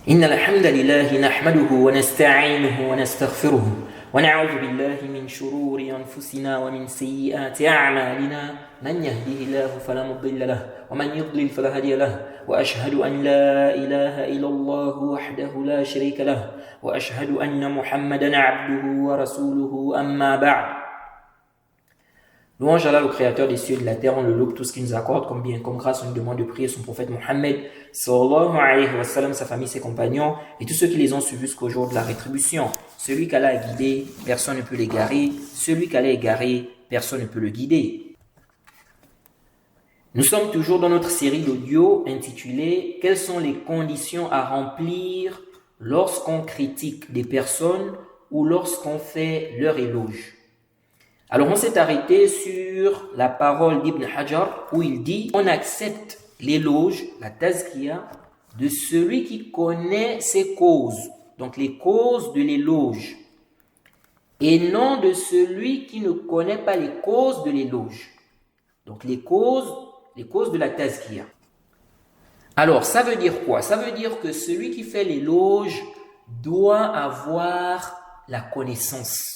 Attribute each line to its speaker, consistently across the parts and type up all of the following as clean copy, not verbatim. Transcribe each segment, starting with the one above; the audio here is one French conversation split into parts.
Speaker 1: إن الحمد لله نحمده ونستعينه ونستغفره ونعوذ بالله من شرور أنفسنا ومن سيئات أعمالنا من يهده الله فلا مضل له ومن يضلل فلا هادي له وأشهد أن لا إله إلا الله وحده لا شريك له وأشهد أن محمدا عبده ورسوله أما بعد. Louange à Allah, le créateur des cieux et de la terre, on le loue tout ce qu'il nous accorde comme bien, comme grâce, on lui demande de prier son prophète Mohammed, sallallahu alayhi wa sallam, sa famille, ses compagnons, et tous ceux qui les ont suivis jusqu'au jour de la rétribution. Celui qu'Allah a guidé, personne ne peut l'égarer. Celui qu'Allah a égaré, personne ne peut le guider. Nous sommes toujours dans notre série d'audio intitulée « Quelles sont les conditions à remplir lorsqu'on critique des personnes ou lorsqu'on fait leur éloge ?» Alors on s'est arrêté sur la parole d'Ibn Hajar où il dit on accepte l'éloge, la tazkiya, de celui qui connaît ses causes, donc les causes de l'éloge, et non de celui qui ne connaît pas les causes de l'éloge, donc les causes de la tazkiya. Alors ça veut dire quoi? Ça veut dire que celui qui fait l'éloge doit avoir la connaissance.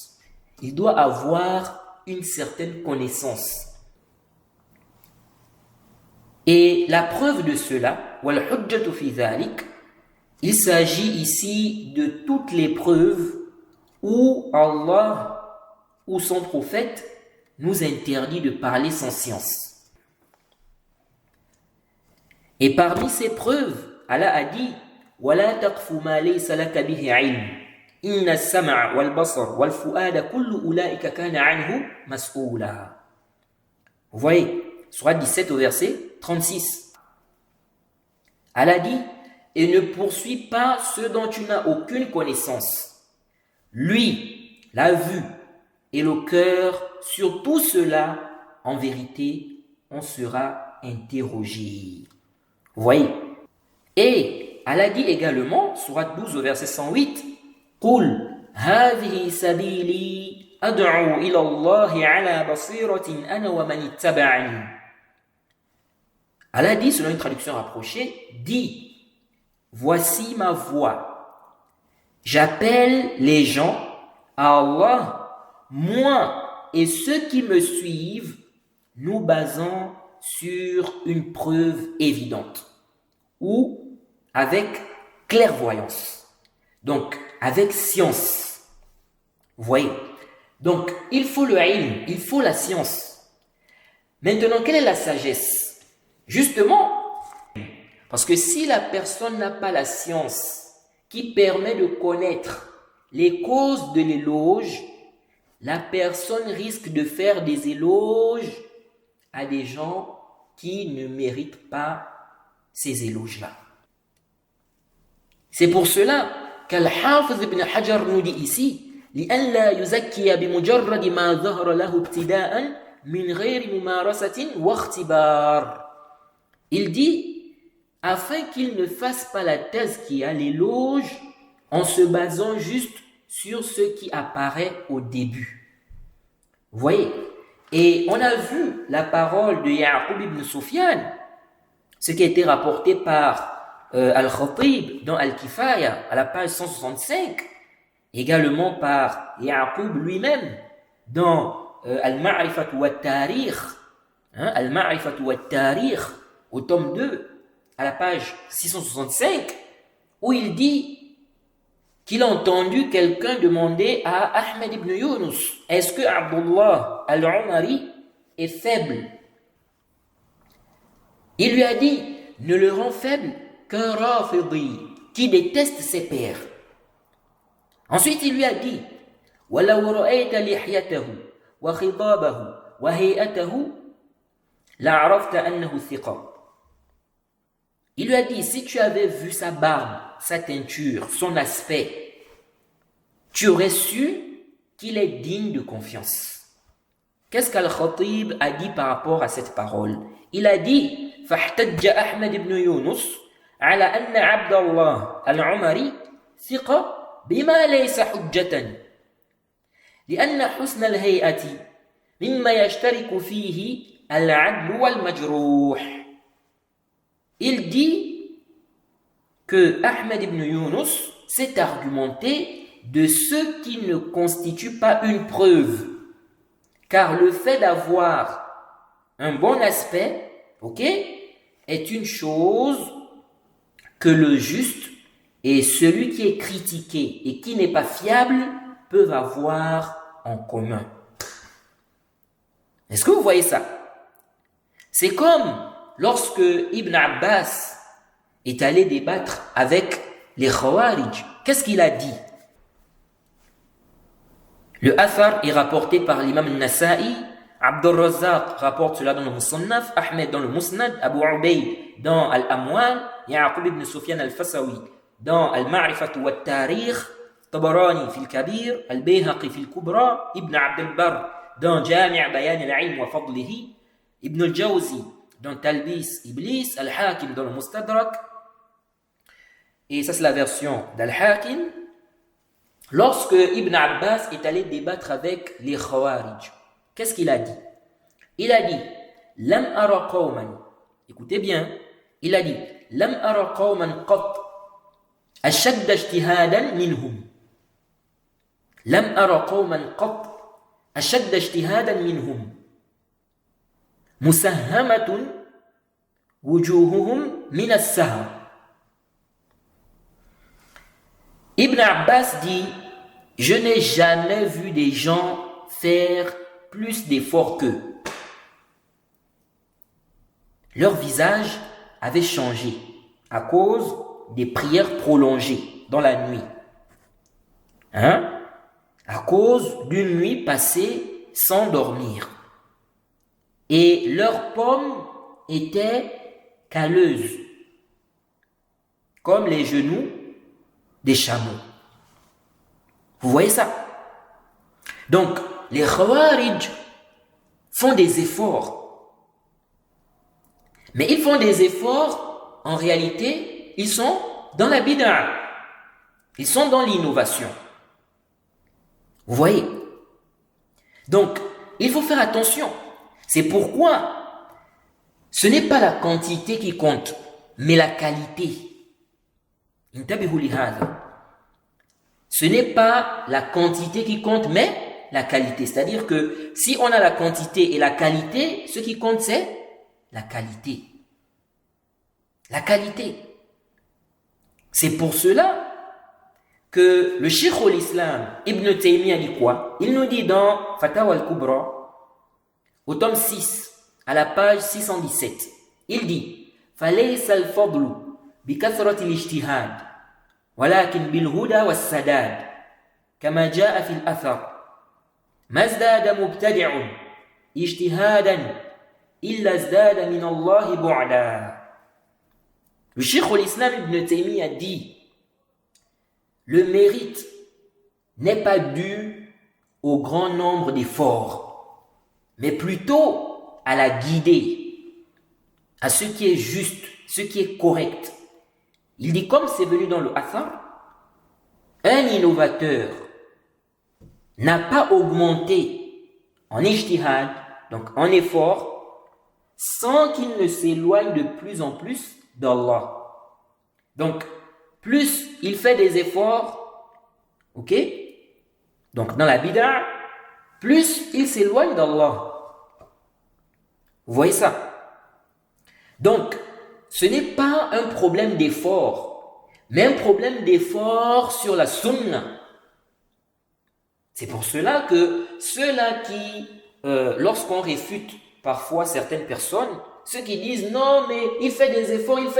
Speaker 1: Il doit avoir une certaine connaissance. Et la preuve de cela, il s'agit ici de toutes les preuves où Allah ou son prophète nous interdit de parler sans science. Et parmi ces preuves, Allah a dit وَلَا تَقْفُ مَا لَيْسَ لَكَ بِهِ عِلْمٌ إِنَّ السَّمْعَ وَالْبَصَرَ وَالْفُؤَادَ كُلُّ أُولَٰئِكَ كَانَ عَنْهُ مَسْئُولًا. Vous voyez, sourate 17 au verset 36. Allah dit, et ne poursuis pas ceux dont tu n'as aucune connaissance. Lui, la vue et le cœur, sur tout cela, en vérité, on sera interrogé. Vous voyez. Et Allah dit également, sourate 12 au verset 108, قُلْ هَذِهِ سَبِيلِي أَدْعُو إِلَى اللَّهِ عَلَى بَصِيرَةٍ أَنَا وَمَنِ اتَّبَعَنِي. Allah dit, selon une traduction rapprochée, dit, voici ma voix. J'appelle les gens à Allah, moi et ceux qui me suivent, nous basons sur une preuve évidente ou avec clairvoyance. Donc, avec science. Vous voyez? Donc, il faut le ilm, il faut la science. Maintenant, quelle est la sagesse? Justement, parce que si la personne n'a pas la science qui permet de connaître les causes de l'éloge, la personne risque de faire des éloges à des gens qui ne méritent pas ces éloges-là. C'est pour cela qu'Al-Hafiz ibn Hajar nous dit ici لِأَلَّا يُزَكِّيَ بِمُجَرَّدِ مَا ظَهَرَ لَهُ ابْتِدَاءً مِنْ غَيْرِ مُمَارَسَةٍ وَاخْتِبَارٍ. Il dit, afin qu'il ne fasse pas la thèse qui a l'éloge en se basant juste sur ce qui apparaît au début. Vous voyez? Et on a vu la parole de Ya'qub ibn Sufyan, ce qui a été rapporté par Al-Khatib dans Al-Kifaya à la page 165, également par Ya'qub lui-même dans Al-Ma'rifatu wa Tarikh, Al-Ma'rifatu wa Tarikh au tome 2 à la page 665, où il dit qu'il a entendu quelqu'un demander à Ahmed ibn Yunus, est-ce que Abdullah al-Umari est faible? Il lui a dit, ne le rend faible qu'un rafidi qui déteste ses pères. Ensuite, il lui a dit, وَلَوْ رَأَيْتَ لِحْيَتَهُ وَخِضَابَهُ وَهَيْئَتَهُ لَعَرَفْتَ أَنَّهُ ثِقَةٌ. Il lui a dit, si tu avais vu sa barbe, sa teinture, son aspect, tu aurais su qu'il est digne de confiance. Qu'est-ce qu'Al-Khatib a dit par rapport à cette parole? Il a dit, فَاحْتَجَّ أَحْمَدْ بْنُ يُونُسَ على أن عبد الله العمري ثقة بما ليس حجة لأن حسن الهيئة مما يشترك فيه العدل والمجروح. Il dit que Ahmed ibn Yunus s'est argumenté de ce qui ne constitue pas une preuve. Car le fait d'avoir un bon aspect, ok, est une chose que le juste et celui qui est critiqué et qui n'est pas fiable peuvent avoir en commun. Est-ce que vous voyez ça? C'est comme lorsque Ibn Abbas est allé débattre avec les Khawarij. Qu'est-ce qu'il a dit? Le Athar est rapporté par l'imam al-Nasa'i, Abdul Razzaq rapporte cela dans le Musannaf, Ahmed dans le Musnad, Abu Ubayd dans Al-Amwal, Ya'qub ibn Sufyan al-Fasawi dans Al-Ma'rifat wa al-Tarikh, Tabarani fi al-Kabir, Al-Bayhaqi fi al-Kubra, Ibn Abd al-Barr dans Jami' Bayan al-Ilm wa Fadlihi, Ibn al-Jawzi dans Talbis Iblis, Al-Hakim dans le Mustadrak. Et ça c'est la version d'Al-Hakim. Lorsque Ibn Abbas est allé débattre avec les Khawarij, qu'est-ce qu'il a dit? Il a dit Lam ara qawman. Écoutez bien, il a dit Lam ara qawman qat ashadda ijtihadan minhum. Lam ara qawman qat ashadda ijtihadan minhum. Musahhamatun wujuhuhum min as-sahar. Ibn Abbas dit, je n'ai jamais vu des gens faire plus d'efforts qu'eux. Leur visage avait changé à cause des prières prolongées dans la nuit. À cause d'une nuit passée sans dormir. Et leurs pommes étaient calleuses, comme les genoux des chameaux. Vous voyez ça? Donc, les Khawarij font des efforts. Mais ils font des efforts, en réalité, ils sont dans la bid'a. Ils sont dans l'innovation. Vous voyez? Donc, il faut faire attention. C'est pourquoi ce n'est pas la quantité qui compte, mais la qualité. Ce n'est pas la quantité qui compte, mais la qualité. C'est-à-dire que si on a la quantité et la qualité, ce qui compte, c'est la qualité. La qualité. C'est pour cela que le Cheikh al-Islam, Ibn Taymiyyah, dit quoi? Il nous dit dans Fatawa al-Kubra, au tome 6, à la page 617, il dit « فَلَيْسَ الْفَضْلُ بكثرة الاجتهاد ولكن بالهدى والسداد كما جاء في الأثر ما ازداد مبتدع اجتهادا إلا ازداد من الله بعدا. Le Cheikh al-Islam Ibn Taymiyyah dit le mérite n'est pas dû au grand nombre d'efforts, mais plutôt à la guidée, à ce qui est juste, ce qui est correct. Il dit, comme c'est venu dans le Athar, un innovateur n'a pas augmenté en ijtihad, donc en effort, sans qu'il ne s'éloigne de plus en plus d'Allah. Donc, plus il fait des efforts, ok, donc dans la bid'a, plus il s'éloigne d'Allah. Vous voyez ça? Donc, ce n'est pas un problème d'effort, mais un problème d'effort sur la sunna. C'est pour cela que ceux-là qui, lorsqu'on réfute parfois certaines personnes, ceux qui disent non mais il fait des efforts, mais il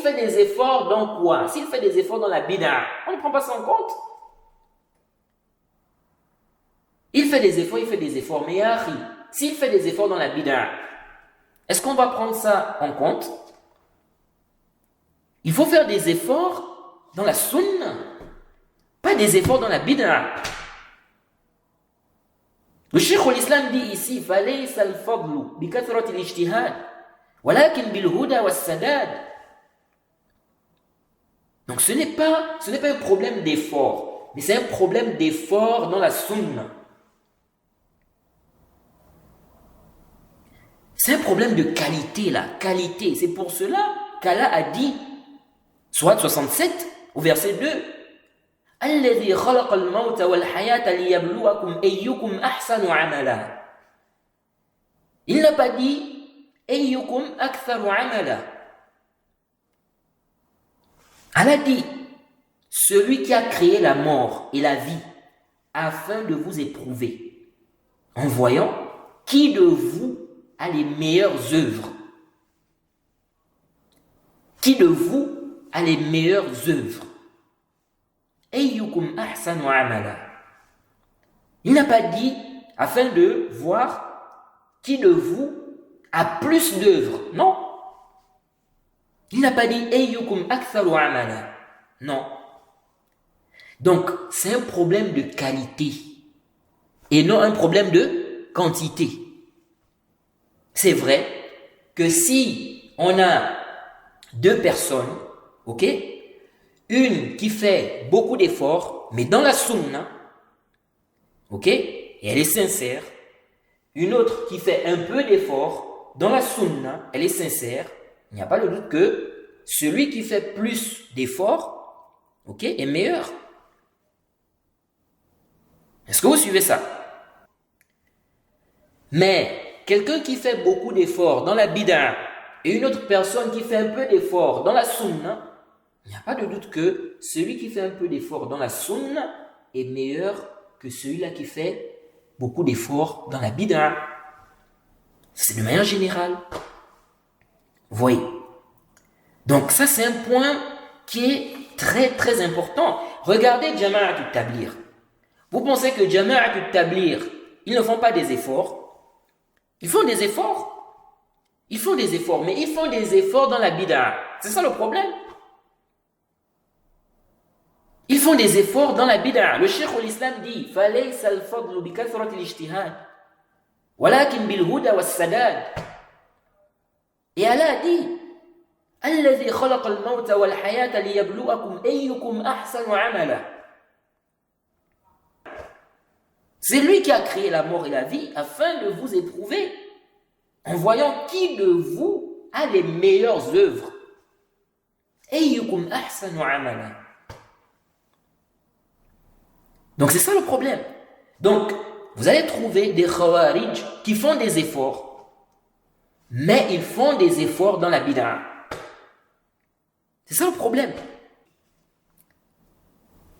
Speaker 1: fait des efforts dans quoi? S'il fait des efforts dans la bid'a, on ne prend pas ça en compte. Il fait des efforts, mais yahri, s'il fait des efforts dans la bid'a, est-ce qu'on va prendre ça en compte? Il faut faire des efforts dans la sunna, pas des efforts dans la bid'a. Le Cheikh al-Islam dit ici فَلَيْسَ الْفَضْلُ بِكَثْرَةِ الْإِجْتِهَادِ وَلَكِنْ بِالْهُدَى وَالسَّدَادِ. Donc ce n'est pas un problème d'effort, mais c'est un problème d'effort dans la sunna. C'est un problème de qualité là, qualité. C'est pour cela qu'Allah a dit Sourate 67, au verset 2. الذي خلق الموت والحياة ليبلوكم أيكم أحسن عملا. Il n'a pas dit أيكم أكثر عملا. Allah dit, celui qui a créé la mort et la vie afin de vous éprouver, en voyant qui de vous a les meilleures œuvres. Qui de vous a les meilleures œuvres? Ayyukum ahsanu amala. Il n'a pas dit afin de voir qui de vous a plus d'œuvres. Non. Il n'a pas dit ayyukum aktharu amala. Non. Donc, c'est un problème de qualité et non un problème de quantité. C'est vrai que si on a deux personnes, ok, une qui fait beaucoup d'efforts, mais dans la sunna, ok, et elle est sincère, une autre qui fait un peu d'efforts, dans la sunna, elle est sincère, il n'y a pas de doute que celui qui fait plus d'efforts, ok, est meilleur. Est-ce que vous suivez ça? Mais quelqu'un qui fait beaucoup d'efforts dans la bid'a et une autre personne qui fait un peu d'efforts dans la sunna, il n'y a pas de doute que celui qui fait un peu d'efforts dans la sunna est meilleur que celui-là qui fait beaucoup d'efforts dans la bid'a. C'est de manière générale. Vous voyez? Donc ça, c'est un point qui est très très important. Regardez Jama'at Tabligh. Vous pensez que Jama'at Tabligh, ils ne font pas des efforts? Ils font des efforts. Ils font des efforts, mais ils font des efforts dans la bid'a. C'est ça le problème. Ils font des efforts dans la bid'a. Le Cheikh al-Islam dit فَلَيْسَ الْفَضْلُ بِكَثْرَةِ الْإِجْتِهَادِ وَلَكِنْ بِالْهُدَى وَالسَّدَادِ. Et Allah a dit الَّذِي خَلَقَ الْمَوْتَ وَالْحَيَاةَ لِيَبْلُوَكُمْ أَيُّكُمْ أَحْسَنُ عَمَلًا. C'est lui qui a créé la mort et la vie afin de vous éprouver en voyant qui de vous a les meilleures œuvres. أَيُّكُمْ أَحْسَنُ عَمَلًا. Donc c'est ça le problème. Donc vous allez trouver des khawarij qui font des efforts, mais ils font des efforts dans la bid'a. C'est ça le problème.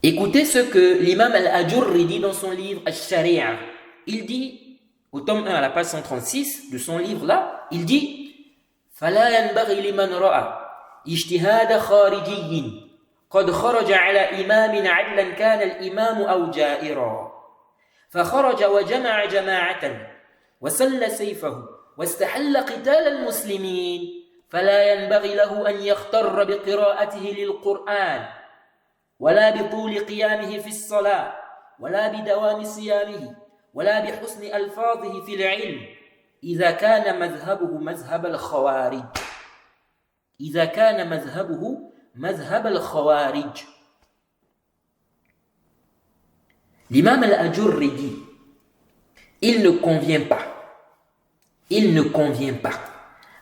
Speaker 1: Écoutez ce que l'imam al-Ajurri dit dans son livre Al-Shari'a. Il dit, au tome 1 à la page 136 de son livre là, il dit فَلَا يَنْبَغِي لِمَنْ رَأَى اجْتِهَادَ خَارِجِيٍّ قد خرج على إمام عدلا كان الإمام أو جائرا فخرج وجمع جماعة وسل سيفه واستحل قتال المسلمين فلا ينبغي له أن يغتر بقراءته للقرآن ولا بطول قيامه في الصلاة ولا بدوام صيامه ولا بحسن ألفاظه في العلم إذا كان مذهبه مذهب الخوارج إذا كان مذهبه مذهب الخوارج. L'imam al-Ajurri dit, il ne convient pas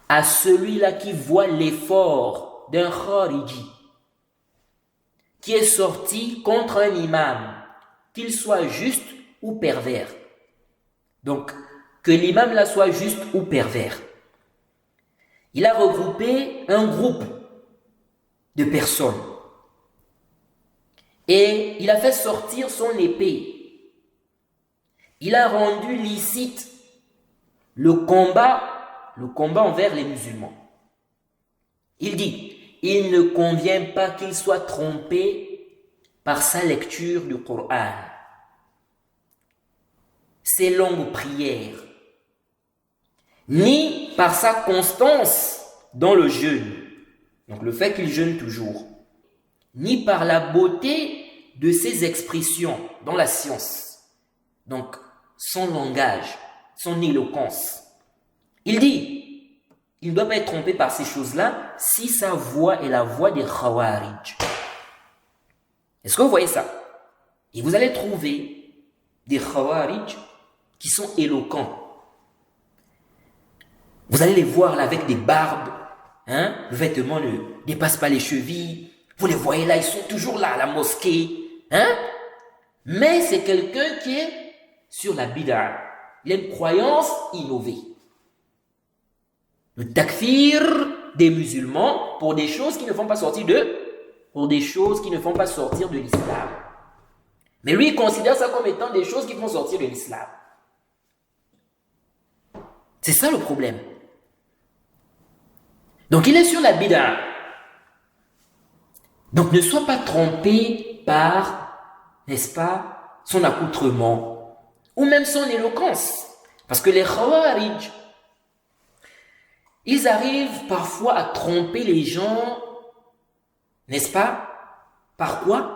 Speaker 1: à celui-là qui voit l'effort d'un khariji qui est sorti contre un imam, qu'il soit juste ou pervers. Donc, que l'imam là soit juste ou pervers. Il a regroupé un groupe de personnes. Et il a fait sortir son épée. Il a rendu licite le combat envers les musulmans. Il dit, il ne convient pas qu'il soit trompé par sa lecture du Coran, ses longues prières, ni par sa constance dans le jeûne. Donc le fait qu'il jeûne toujours, ni par la beauté de ses expressions dans la science, donc son langage, son éloquence. Il dit, il ne doit pas être trompé par ces choses-là si sa voix est la voix des khawarij. Est-ce que vous voyez ça? Et vous allez trouver des khawarij qui sont éloquents. Vous allez les voir là avec des barbes, le vêtement ne dépasse pas les chevilles, Vous les voyez là, ils sont toujours là à la mosquée. Hein? Mais c'est quelqu'un qui est sur la bid'a. Il a une croyance innovée. Le takfir des musulmans pour des choses qui ne font pas sortir de l'islam. Mais lui, il considère ça comme étant des choses qui vont sortir de l'islam. C'est ça le problème. Donc il est sur la bid'a. Donc ne sois pas trompé par, n'est-ce pas, son accoutrement ou même son éloquence. Parce que les Khawarij, ils arrivent parfois à tromper les gens, n'est-ce pas? Par quoi?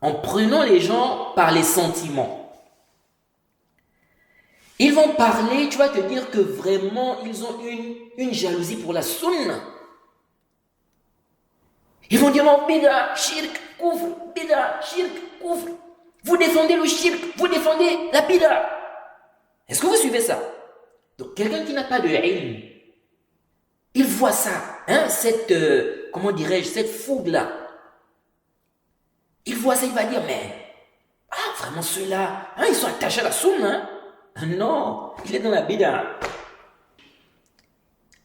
Speaker 1: En prenant les gens par les sentiments. Ils vont parler, tu vas te dire que vraiment ils ont une jalousie pour la sunna. Ils vont dire non, bida, shirk, kufr, bida, shirk, kufr. Vous défendez le shirk, vous défendez la bida. Est-ce que vous suivez ça? Donc quelqu'un qui n'a pas de ilm, il voit ça, hein, cette fougue-là. Il voit ça, il va dire, mais, vraiment ceux-là, hein, ils sont attachés à la sunna, hein? Non, il est dans la bida.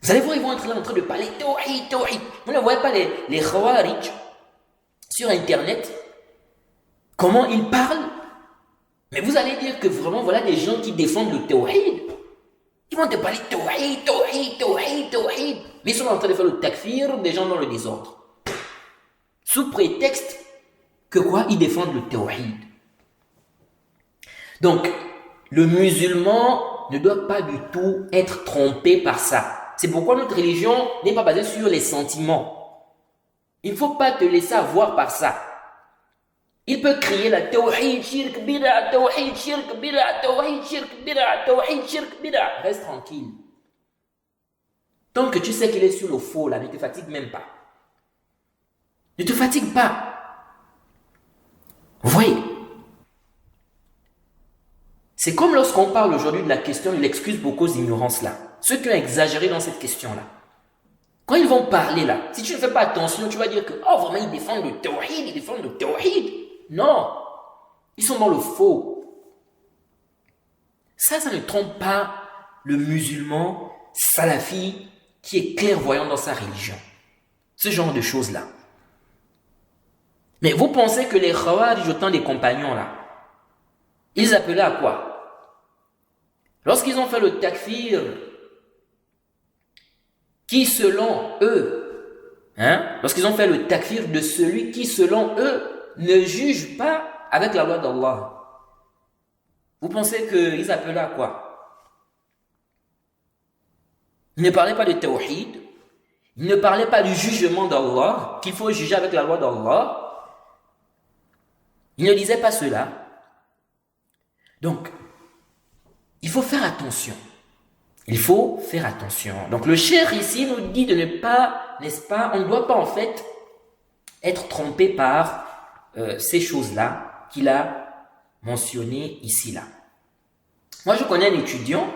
Speaker 1: Vous allez voir, ils vont être là en train de parler tawhid, tawhid. Vous ne voyez pas les Khawarij sur Internet, comment ils parlent? Mais vous allez dire que vraiment, voilà des gens qui défendent le tawhid. Ils vont te parler tawhid, tawhid, tawhid, tawhid. Mais ils sont en train de faire le takfir des gens dans le désordre. Sous prétexte que quoi? Ils défendent le tawhid. Donc, le musulman ne doit pas du tout être trompé par ça. C'est pourquoi notre religion n'est pas basée sur les sentiments. Il ne faut pas te laisser avoir par ça. Il peut crier la tawhid, shirk, bid'a, tawhid, shirk, bid'a, tawhid, shirk, bid'a, tawhid, shirk, bid'a. Reste tranquille. Tant que tu sais qu'il est sur le faux là, ne te fatigue même pas. Ne te fatigue pas. Vous voyez? C'est comme lorsqu'on parle aujourd'hui de la question de l'excuse pour cause d'ignorance là. Ceux qui ont exagéré dans cette question-là. Quand ils vont parler là, si tu ne fais pas attention, tu vas dire que, oh vraiment ils défendent le tawhid, ils défendent le tawhid. Non, ils sont dans le faux. Ça ne trompe pas le musulman salafi qui est clairvoyant dans sa religion. Ce genre de choses-là. Mais vous pensez que les Khawarij, autant des compagnons là, ils appelaient à quoi? Lorsqu'ils ont fait le takfir, qui selon eux, lorsqu'ils ont fait le takfir de celui qui selon eux ne juge pas avec la loi d'Allah, vous pensez qu'ils appelaient à quoi? Ils ne parlaient pas de tawhid, ils ne parlaient pas du jugement d'Allah, qu'il faut juger avec la loi d'Allah. Ils ne disaient pas cela. Donc, il faut faire attention. Il faut faire attention. Donc le cheikh ici nous dit de ne pas, n'est-ce pas, on ne doit pas en fait être trompé par ces choses-là qu'il a mentionnées ici là. Moi je connais un étudiant,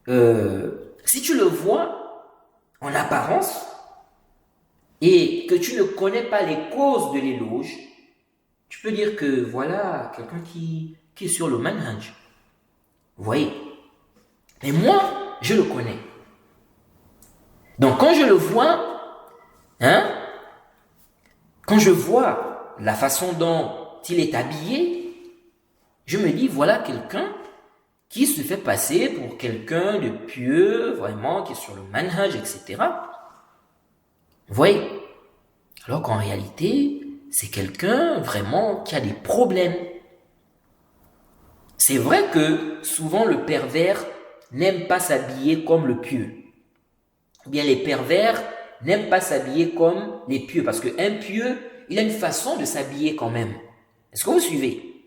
Speaker 1: si tu le vois en apparence et que tu ne connais pas les causes de l'éloge, tu peux dire que voilà quelqu'un qui est sur le manhaj. Vous voyez? Mais moi, je le connais. Donc quand je le vois, quand je vois la façon dont il est habillé, je me dis voilà quelqu'un qui se fait passer pour quelqu'un de pieux, vraiment, qui est sur le manhaj, etc. Vous voyez? Alors qu'en réalité, c'est quelqu'un vraiment qui a des problèmes. C'est vrai que souvent le pervers n'aime pas s'habiller comme le pieux. Ou bien les pervers n'aiment pas s'habiller comme les pieux. Parce qu'un pieux, il a une façon de s'habiller quand même. Est-ce que vous suivez?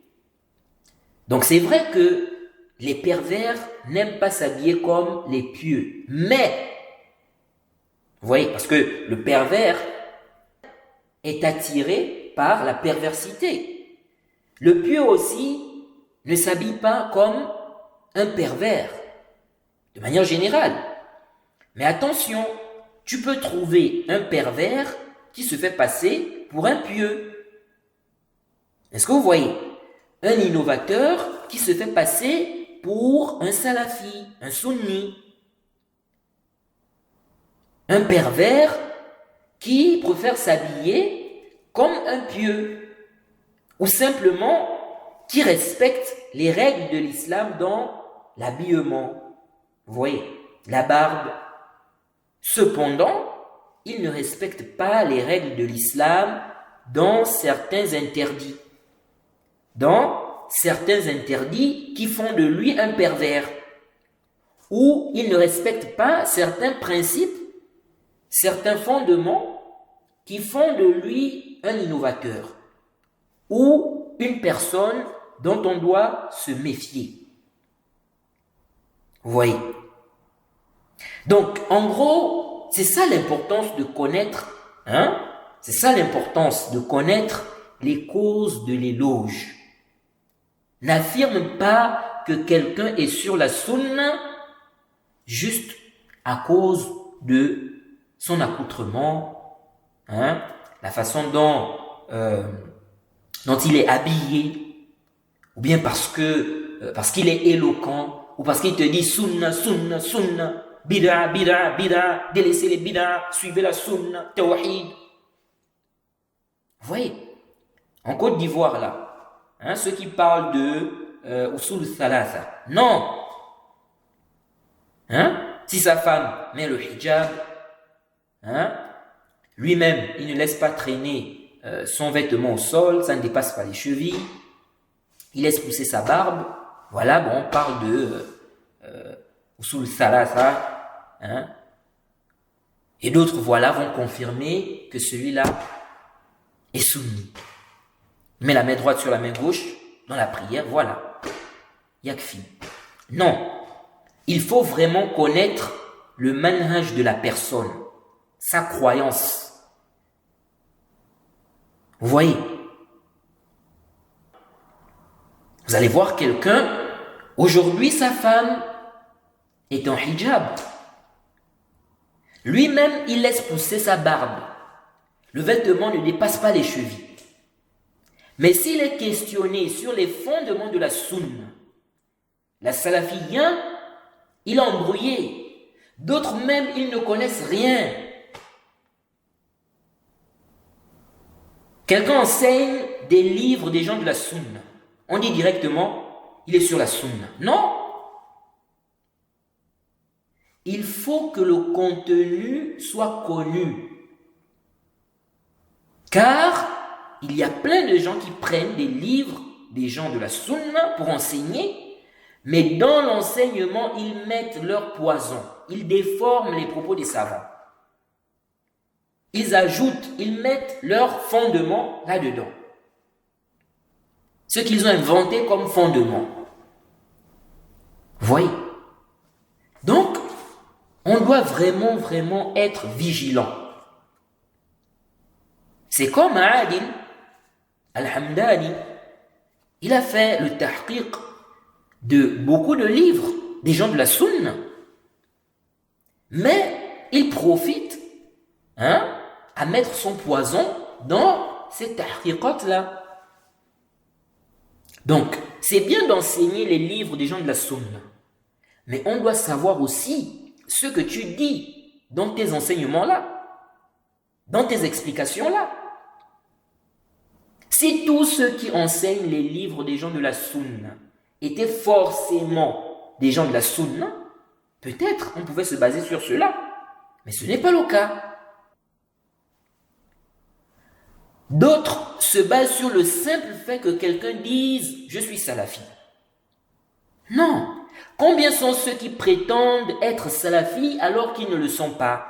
Speaker 1: Donc c'est vrai que les pervers n'aiment pas s'habiller comme les pieux. Mais, vous voyez, parce que le pervers est attiré par la perversité. Le pieux aussi ne s'habille pas comme un pervers. De manière générale. Mais attention, tu peux trouver un pervers qui se fait passer pour un pieux. Est-ce que vous voyez? Un innovateur qui se fait passer pour un salafi, un sunni. Un pervers qui préfère s'habiller comme un pieux. Ou simplement qui respecte les règles de l'islam dans l'habillement. Vous voyez, la barbe. Cependant, il ne respecte pas les règles de l'islam dans certains interdits. Dans certains interdits qui font de lui un pervers. Ou il ne respecte pas certains principes, certains fondements qui font de lui un innovateur. Ou une personne dont on doit se méfier. Vous voyez? Donc, en gros, c'est ça l'importance de connaître, c'est ça l'importance de connaître les causes de l'éloge. N'affirme pas que quelqu'un est sur la sunna juste à cause de son accoutrement, la façon dont il est habillé, ou bien parce qu'il est éloquent, ou parce qu'il te dit sunna, sunna, sunna, bid'a, bid'a, bid'a, délaissez les bid'a, suivez la sunna, tawhid. Vous voyez, en Côte d'Ivoire là, ceux qui parlent de usul thalatha, non. Si sa femme met le hijab, lui-même, il ne laisse pas traîner son vêtement au sol, ça ne dépasse pas les chevilles, il laisse pousser sa barbe, voilà, bon, on parle de usul thalatha, et d'autres, voilà, vont confirmer que celui-là est sunni. Il met la main droite sur la main gauche, dans la prière, voilà, yakfi. Non, il faut vraiment connaître le manhaj de la personne, sa croyance. Vous voyez? Vous allez voir quelqu'un, aujourd'hui sa femme est en hijab. Lui-même, il laisse pousser sa barbe. Le vêtement ne dépasse pas les chevilles. Mais s'il est questionné sur les fondements de la sunna, la salafiyya, il a embrouillé. D'autres même, ils ne connaissent rien. Quelqu'un enseigne des livres des gens de la sunna. On dit directement, il est sur la sunna. Non. Il faut que le contenu soit connu. Car il y a plein de gens qui prennent des livres des gens de la sunna pour enseigner, mais dans l'enseignement, ils mettent leur poison. Ils déforment les propos des savants. Ils ajoutent, ils mettent leur fondement là-dedans. Ce qu'ils ont inventé comme fondement. Voyez. Donc, on doit vraiment être vigilant. C'est comme Adil Al-Hamdani. Il a fait le tahqiq de beaucoup de livres des gens de la sunna. Mais il profite à mettre son poison dans ces tahqiqat-là. Donc, c'est bien d'enseigner les livres des gens de la sunna. Mais on doit savoir aussi ce que tu dis dans tes enseignements-là, dans tes explications-là. Si tous ceux qui enseignent les livres des gens de la sunna étaient forcément des gens de la sunna, peut-être on pouvait se baser sur cela. Mais ce n'est pas le cas. D'autres se basent sur le simple fait que quelqu'un dise « je suis salafi ». Non. Combien sont ceux qui prétendent être salafis alors qu'ils ne le sont pas?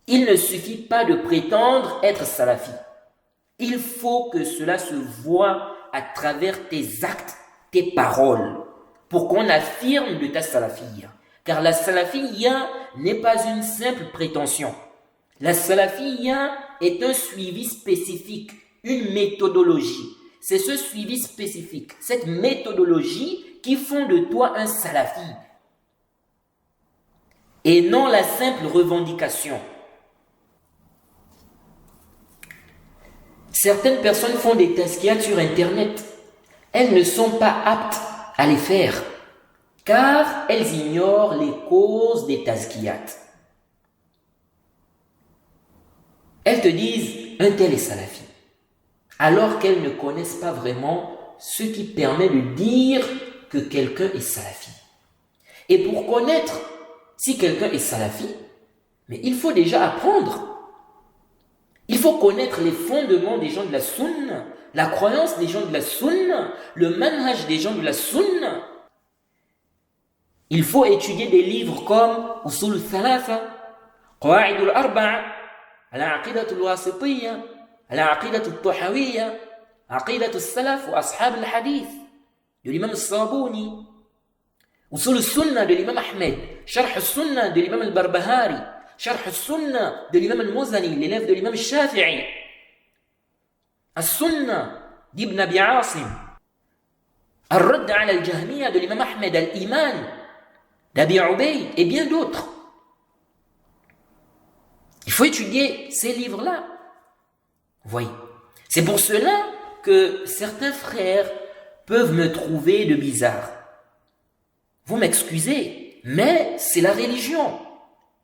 Speaker 1: Il ne suffit pas de prétendre être salafi. Il faut que cela se voie à travers tes actes, tes paroles, pour qu'on affirme de ta salafiyya. Car la salafiyya n'est pas une simple prétention. La salafiyya est un suivi spécifique, une méthodologie. C'est ce suivi spécifique, cette méthodologie qui font de toi un salafi. Et non la simple revendication. Certaines personnes font des tazkiyat sur Internet. Elles ne sont pas aptes à les faire, car elles ignorent les causes des tazkiyat. Elles te disent un tel est salafi, alors qu'elles ne connaissent pas vraiment ce qui permet de dire que quelqu'un est salafi. Et pour connaître si quelqu'un est salafi, mais il faut déjà apprendre. Il faut connaître les fondements des gens de la sunna, la croyance des gens de la sunna, le manhaj des gens de la sunna. Il faut étudier des livres comme Usul al-Thalatha, Qawa'id al-Arba'a, Al-Aqidat al-Wasitiyya, Al-Aqidat al-Tahawiyya, Aqidat al-Salaf wa Ashab al-Hadith de l'imam al-Sabuni, Usul al-Sunna de l'imam Ahmed, Sharh al-Sunna de l'imam al-Barbahari, Sharh al-Sunna de l'imam al-Muzani, l'élève de l'imam al-Shafi'i, Al-Sunna d'Ibn Abi Asim, Al-Radd ala al-Jahmiyya de l'imam Ahmed, Al-Iman d'Abi Ubayd et bien d'autres. Il faut étudier ces livres-là. Vous voyez, c'est pour cela que certains frères peuvent me trouver de bizarre. Vous m'excusez, mais c'est la religion.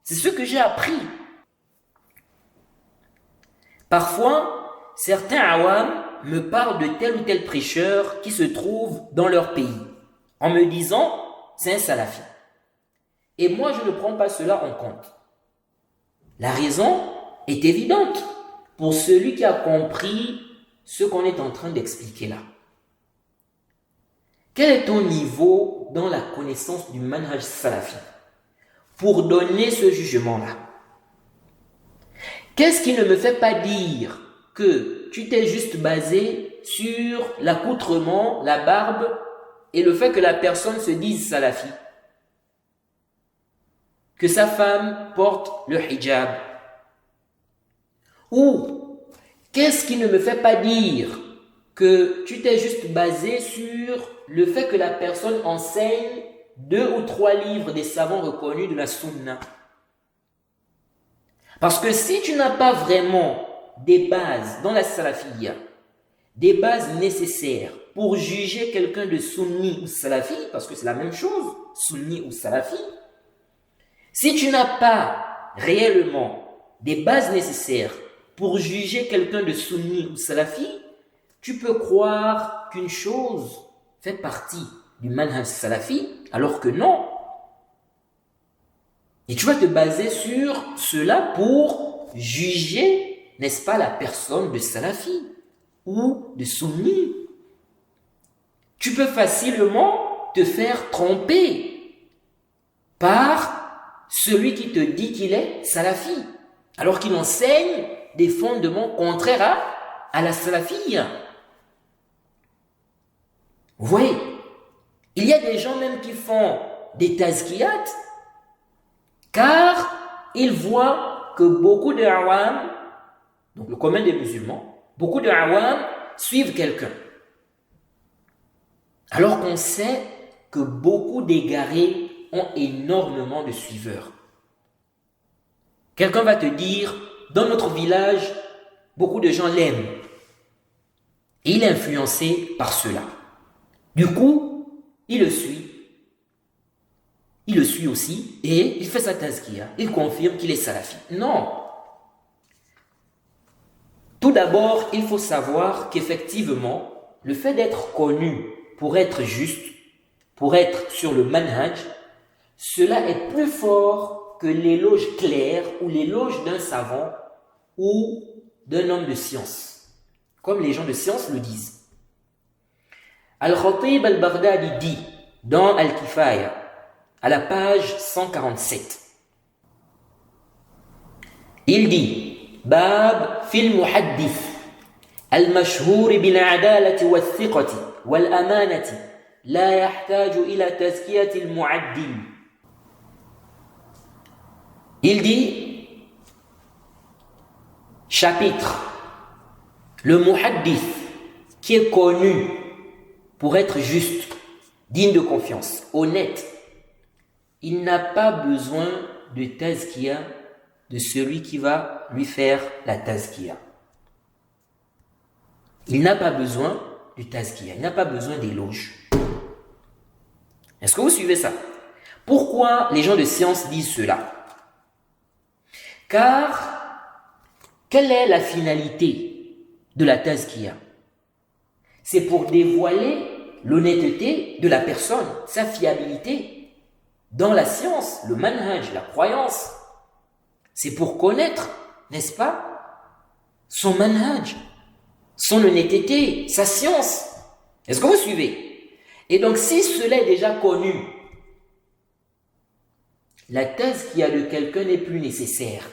Speaker 1: C'est ce que j'ai appris. Parfois, certains awam me parlent de tel ou tel prêcheur qui se trouve dans leur pays, en me disant « c'est un salafi ». Et moi, je ne prends pas cela en compte. La raison est évidente pour celui qui a compris ce qu'on est en train d'expliquer là. Quel est ton niveau dans la connaissance du manhaj salafi pour donner ce jugement-là? Qu'est-ce qui ne me fait pas dire que tu t'es juste basé sur l'accoutrement, la barbe et le fait que la personne se dise salafi? Que sa femme porte le hijab? Ou qu'est-ce qui ne me fait pas dire que tu t'es juste basé sur le fait que la personne enseigne 2 ou 3 livres des savants reconnus de la sunna? Parce que si tu n'as pas vraiment des bases dans la salafiyya, des bases nécessaires pour juger quelqu'un de sunni ou salafi, parce que c'est la même chose, sunni ou salafi, si tu n'as pas réellement des bases nécessaires pour juger quelqu'un de sunni ou salafi, tu peux croire qu'une chose fait partie du manhaj salafi, alors que non. Et tu vas te baser sur cela pour juger, n'est-ce pas, la personne de salafi ou de sunni. Tu peux facilement te faire tromper par celui qui te dit qu'il est salafi, alors qu'il enseigne des fondements contraires à la salafiyya. Vous voyez, il y a des gens même qui font des tazkiyat, car ils voient que beaucoup de awam, donc le commun des musulmans, beaucoup de awam suivent quelqu'un. Alors qu'on sait que beaucoup d'égarés ont énormément de suiveurs. Quelqu'un va te dire, dans notre village, beaucoup de gens l'aiment. Et il est influencé par cela. Du coup, il le suit. Il le suit aussi et il fait sa tazkiya. Il confirme qu'il est salafi. Non. Tout d'abord, il faut savoir qu'effectivement, le fait d'être connu pour être juste, pour être sur le manhaj, cela est plus fort que l'éloge clair ou l'éloge d'un savant ou d'un homme de science, comme les gens de science le disent. Al-Khatib al-Baghdadi dit dans Al-Kifaya, à la page 147, il dit Bab fil muhaddith al-mashhur bil-adalati wal-thiqati wal-amanati la yahtaju ila tazkiyati al-mu'addil. Il dit chapitre, le muhaddith qui est connu pour être juste, digne de confiance, honnête, il n'a pas besoin de tazkiya de celui qui va lui faire la tazkiya. il n'a pas besoin de tazkiya, il n'a pas besoin d'éloge. Est-ce que vous suivez ça? Pourquoi les gens de science disent cela? Car, quelle est la finalité de la tazkiya? C'est pour dévoiler l'honnêteté de la personne, sa fiabilité dans la science, le manhaj, la croyance. C'est pour connaître, n'est-ce pas, son manhaj, son honnêteté, sa science. Est-ce que vous suivez? Et donc, si cela est déjà connu, la tazkiya de quelqu'un n'est plus nécessaire.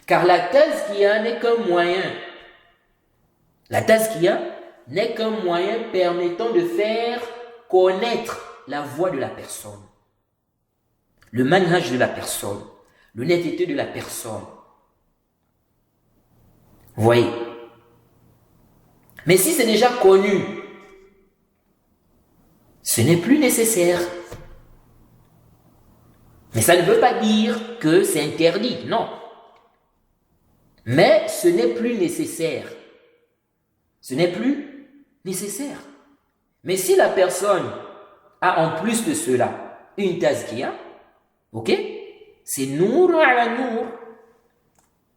Speaker 1: Car la tazkiya n'est qu'un moyen. La tazkiya n'est qu'un moyen permettant de faire connaître la voix de la personne, le manhaj de la personne, l'honnêteté de la personne. Vous voyez? Mais si c'est déjà connu, ce n'est plus nécessaire. Mais ça ne veut pas dire que c'est interdit, non. Mais ce n'est plus nécessaire. Ce n'est plus nécessaire. Mais si la personne a en plus de cela une tazkiya, ok, c'est nour ala nour.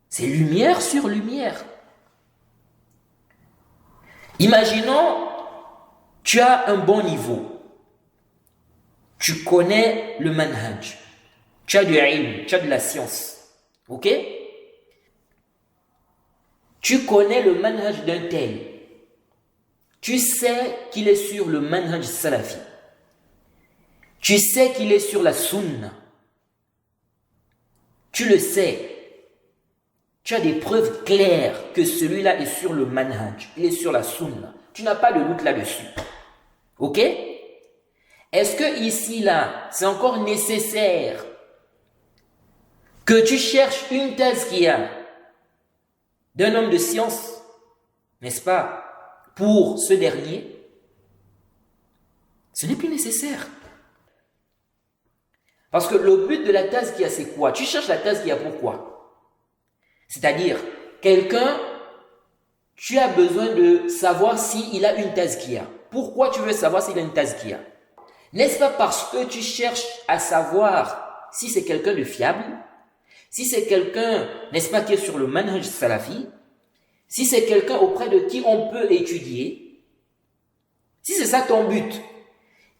Speaker 1: C'est lumière sur lumière. Imaginons, tu as un bon niveau. Tu connais le manhaj. Tu as du ilm, tu as de la science. Ok? Tu connais le manhaj d'un tel. Tu sais qu'il est sur le manhaj salafi. Tu sais qu'il est sur la sunna. Tu le sais. Tu as des preuves claires que celui-là est sur le manhaj. Il est sur la sunna. Tu n'as pas de doute là-dessus. Ok? Est-ce que ici, là, c'est encore nécessaire que tu cherches une tazkiya d'un homme de science, n'est-ce pas, pour ce dernier? Ce n'est plus nécessaire. Parce que le but de la tazkiya, c'est quoi? Tu cherches la tazkiya pourquoi? C'est-à-dire, quelqu'un, tu as besoin de savoir s'il a une tazkiya. Pourquoi tu veux savoir s'il a une tazkiya? N'est-ce pas parce que tu cherches à savoir si c'est quelqu'un de fiable? Si c'est quelqu'un, n'est-ce pas, qui est sur le manhaj salafi? Si c'est quelqu'un auprès de qui on peut étudier? Si c'est ça ton but,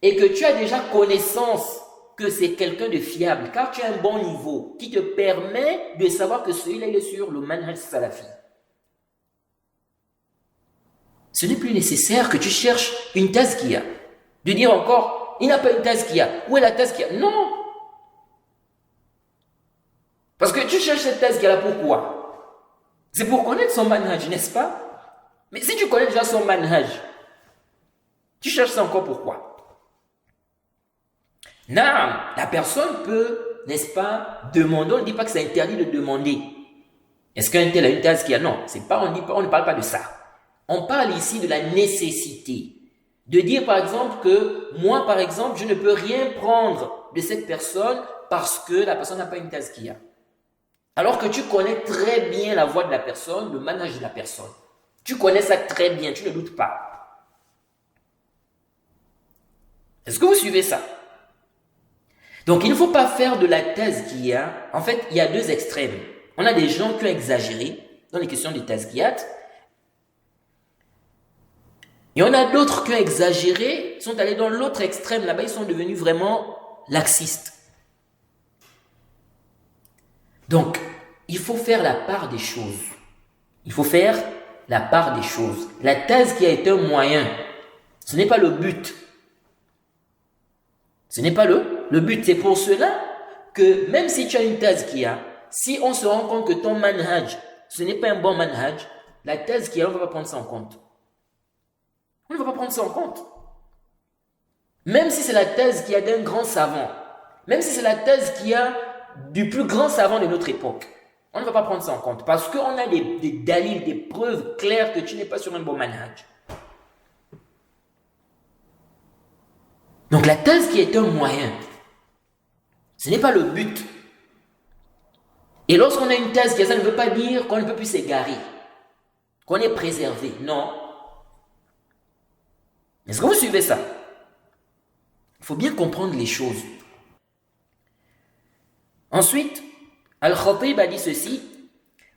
Speaker 1: et que tu as déjà connaissance que c'est quelqu'un de fiable, car tu as un bon niveau qui te permet de savoir que celui-là est sur le manhaj salafi, ce n'est plus nécessaire que tu cherches une tazkiya. De dire encore, il n'a pas une tazkiya. Où est la tazkiya? Non. Parce que tu cherches cette tazkiya-là, pourquoi? C'est pour connaître son manhaj, n'est-ce pas? Mais si tu connais déjà son manhaj, tu cherches ça encore pourquoi? Non, la personne peut, n'est-ce pas, demander. On ne dit pas que c'est interdit de demander. Est-ce qu'un tel a une tazkiya? Non, c'est pas, on ne parle pas de ça. On parle ici de la nécessité. De dire par exemple que moi, par exemple, je ne peux rien prendre de cette personne parce que la personne n'a pas une tazkiya. Alors que tu connais très bien la voix de la personne, le manhaj de la personne. Tu connais ça très bien, tu ne doutes pas. Est-ce que vous suivez ça? Donc, il ne faut pas faire de la tazkiya. En fait, il y a deux extrêmes. On a des gens qui ont exagéré dans les questions des tazkiyat. Et on a d'autres qui ont exagéré, sont allés dans l'autre extrême. Là-bas, ils sont devenus vraiment laxistes. Donc, il faut faire la part des choses. Il faut faire la part des choses. La tazkiya est un moyen. Ce n'est pas le but. Ce n'est pas le but. C'est pour cela que même si tu as une tazkiya, si on se rend compte que ton manhaj, ce n'est pas un bon manhaj, la tazkiya, on ne va pas prendre ça en compte. On ne va pas prendre ça en compte. Même si c'est la tazkiya d'un grand savant, même si c'est la tazkiya du plus grand savant de notre époque, on ne va pas prendre ça en compte. Parce qu'on a des dalils, des preuves claires que tu n'es pas sur un bon manhaj. Donc la tazkiya est un moyen. Ce n'est pas le but. Et lorsqu'on a une tazkiya, ça ne veut pas dire qu'on ne peut plus s'égarer. qu'on est préservé. Non. Est-ce que vous suivez ça? Il faut bien comprendre les choses. Ensuite, Al-Khatib a dit ceci.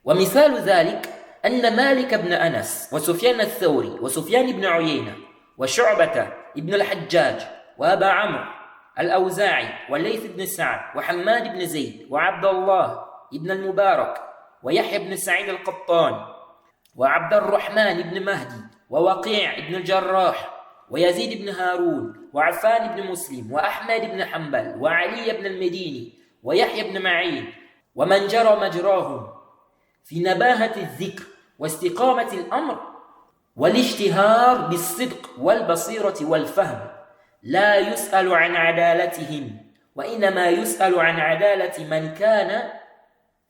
Speaker 1: ومثال ذلك أن مالك بن أنس وسفيان الثوري وسفيان بن عيينة وشعبة بن الحجاج وأبا عمرو الأوزاعي والليث بن سعد وحماد بن زيد وعبد الله بن المبارك ويحيى بن سعيد القطان وعبد الرحمن بن مهدي ووقيع بن الجراح ويزيد بن هارون وعفان بن مسلم وأحمد بن حنبل وعلي بن المديني ويحيى بن معين ومن جرى مجراهم في نباهة الذكر واستقامة الأمر والاشتهار بالصدق والبصيرة والفهم لا يسأل عن عدالتهم وإنما يسأل عن عدالة من كان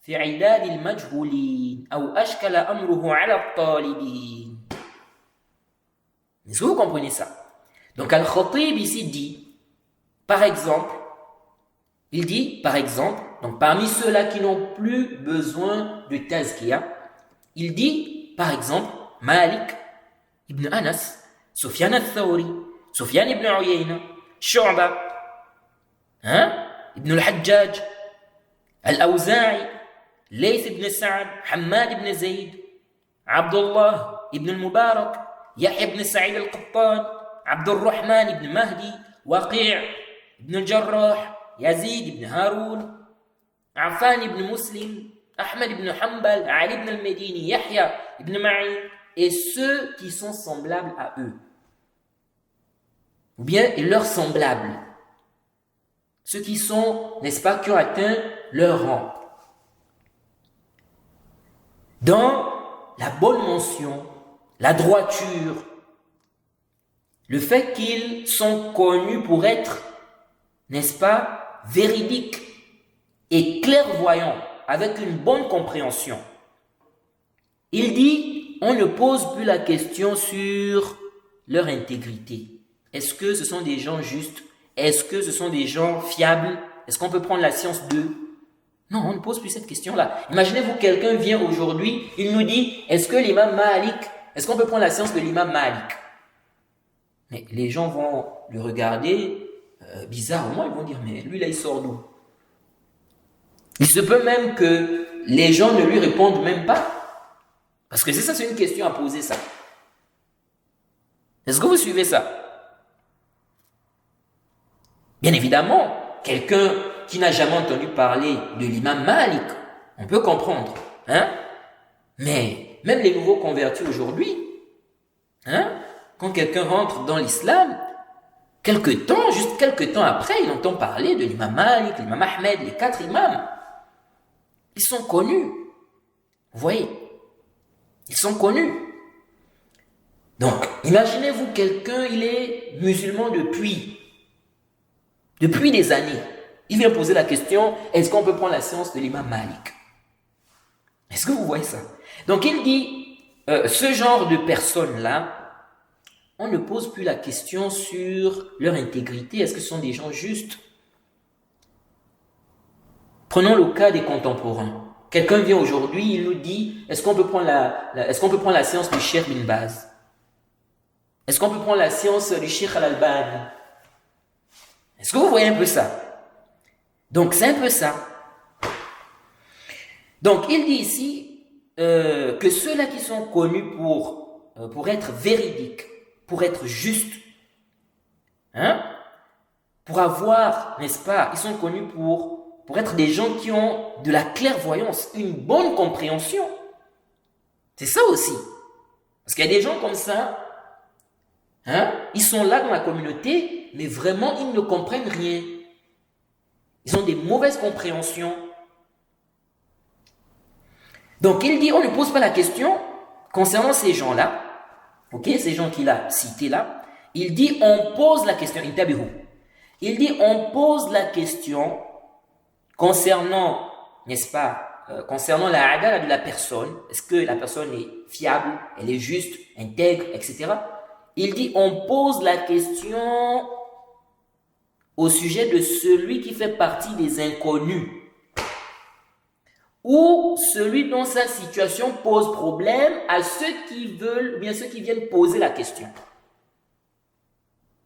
Speaker 1: في عداد المجهولين أو أشكل أمره على الطالبين. Est-ce que vous comprenez ça? Donc Al-Khatib ici dit, par exemple, il dit, par exemple, donc parmi ceux-là qui n'ont plus besoin de tazkiya, il dit, par exemple, Malik ibn Anas, Sufyan al-Thawri, Sufyan ibn Uyayna, Shu'ba, ibn al-Hajjaj, al-Awza'i, Layth ibn Sa'd, Hammad ibn Zayd, Abdullah ibn al-Mubarak, Yahya ibn Sa'id al-Qattan, Abdul Rahman ibn Mahdi, Waqi' ibn al-Jarrah, Yazid ibn Haroun, Affan ibn Muslim, Ahmed ibn Hanbal, Ali ibn al-Medini, Yahya ibn Ma'in, et ceux qui sont semblables à eux. Ou bien leurs semblables. Ceux qui sont, n'est-ce pas, qui ont atteint leur rang. Dans la bonne mention, la droiture, le fait qu'ils sont connus pour être, n'est-ce pas, véridiques et clairvoyants, avec une bonne compréhension. Il dit, on ne pose plus la question sur leur intégrité. Est-ce que ce sont des gens justes? Est-ce que ce sont des gens fiables? Est-ce qu'on peut prendre la science d'eux? Non, on ne pose plus cette question-là. Imaginez-vous, quelqu'un vient aujourd'hui, il nous dit, est-ce que l'imam Malik, est-ce qu'on peut prendre la science de l'imam Malik? Mais les gens vont le regarder bizarrement, ils vont dire, mais lui là, il sort d'où? Il se peut même que les gens ne lui répondent même pas. Parce que c'est ça, c'est une question à poser, ça. Est-ce que vous suivez ça? Bien évidemment, quelqu'un qui n'a jamais entendu parler de l'imam Malik, on peut comprendre. Hein? Mais même les nouveaux convertis aujourd'hui, quand quelqu'un rentre dans l'islam, juste quelques temps après, il entend parler de l'imam Malik, l'imam Ahmed, les 4 imams. Ils sont connus. Vous voyez? Ils sont connus. Donc, imaginez-vous quelqu'un, il est musulman depuis des années. Il vient poser la question, est-ce qu'on peut prendre la science de l'imam Malik? Est-ce que vous voyez ça? Donc, il dit, ce genre de personnes-là, on ne pose plus la question sur leur intégrité. Est-ce que ce sont des gens justes? Prenons le cas des contemporains. Quelqu'un vient aujourd'hui, il nous dit, est-ce qu'on peut prendre la science du Cheikh Bin Baz? Est-ce qu'on peut prendre la science du Cheikh Al-Albani? Est-ce que vous voyez un peu ça? Donc, c'est un peu ça. Donc, il dit ici que ceux-là qui sont connus pour être véridiques, pour être justes, pour avoir, n'est-ce pas, ils sont connus pour être des gens qui ont de la clairvoyance, une bonne compréhension. C'est ça aussi. Parce qu'il y a des gens comme ça, ils sont là dans la communauté, mais vraiment, ils ne comprennent rien. Ils ont des mauvaises compréhensions. Donc, il dit, on ne pose pas la question concernant ces gens-là, ok, ces gens qu'il a cités là. Il dit, on pose la question, il dit, on pose la question concernant, n'est-ce pas, concernant la adala de la personne. Est-ce que la personne est fiable, elle est juste, intègre, etc. Il dit, on pose la question au sujet de celui qui fait partie des inconnus. ou celui dont sa situation pose problème à ceux qui veulent, ou bien ceux qui viennent poser la question.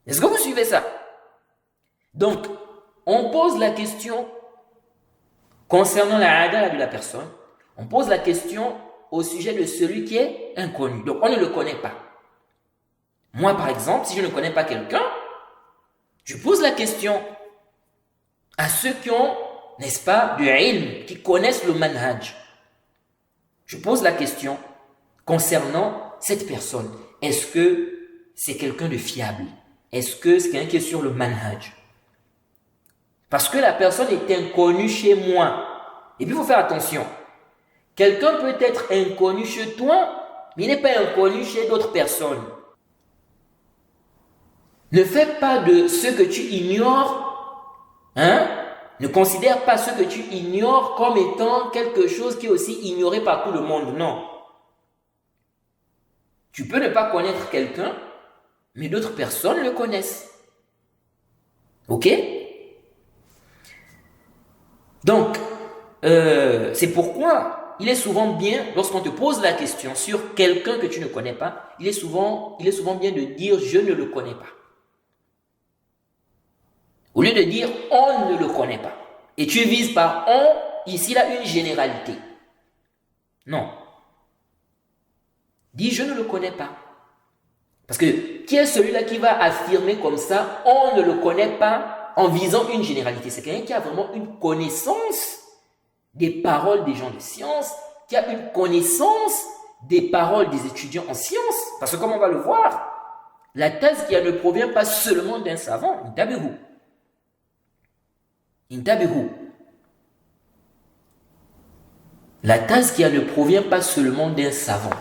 Speaker 1: Est-ce que vous suivez ça? Donc, on pose la question concernant la adala de la personne, on pose la question au sujet de celui qui est inconnu. Donc, on ne le connaît pas. Moi, par exemple, si je ne connais pas quelqu'un, je pose la question à ceux qui ont, n'est-ce pas, du ilm, qui connaissent le manhaj. Je pose la question concernant cette personne. Est-ce que c'est quelqu'un de fiable? Est-ce que c'est quelqu'un qui est sur le manhaj? Parce que la personne est inconnue chez moi. Et puis, il faut faire attention. Quelqu'un peut être inconnu chez toi, mais il n'est pas inconnu chez d'autres personnes. Ne fais pas de ce que tu ignores, ne considère pas ce que tu ignores comme étant quelque chose qui est aussi ignoré par tout le monde. Non. Tu peux ne pas connaître quelqu'un, mais d'autres personnes le connaissent. Ok? Donc, c'est pourquoi il est souvent bien, lorsqu'on te pose la question sur quelqu'un que tu ne connais pas, il est souvent bien de dire « je ne le connais pas ». Au lieu de dire « on ne le connaît pas ». Et tu vises par « on », ici là, une généralité. Non. Dis « je ne le connais pas ». Parce que qui est celui-là qui va affirmer comme ça « on ne le connaît pas » en visant une généralité? C'est quelqu'un qui a vraiment une connaissance des paroles des gens de science, qui a une connaissance des paroles des étudiants en sciences. Parce que comme on va le voir, la thèse qui ne provient pas seulement d'un savant, intabihu. La thèse qui ne provient pas seulement d'un savant.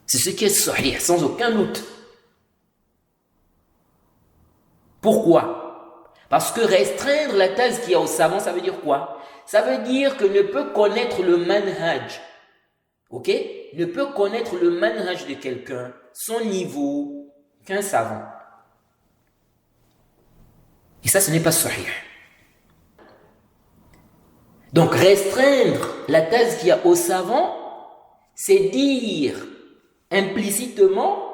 Speaker 1: C'est ce qui est sahih, sans aucun doute. Pourquoi? Parce que restreindre la thèse qu'il y a au savant, ça veut dire quoi? Ça veut dire que ne peut connaître le manhaj, ok? Ne peut connaître le manhaj de quelqu'un, son niveau, qu'un savant. Et ça, ce n'est pas sahih. Donc, restreindre la thèse qu'il y a au savant, c'est dire implicitement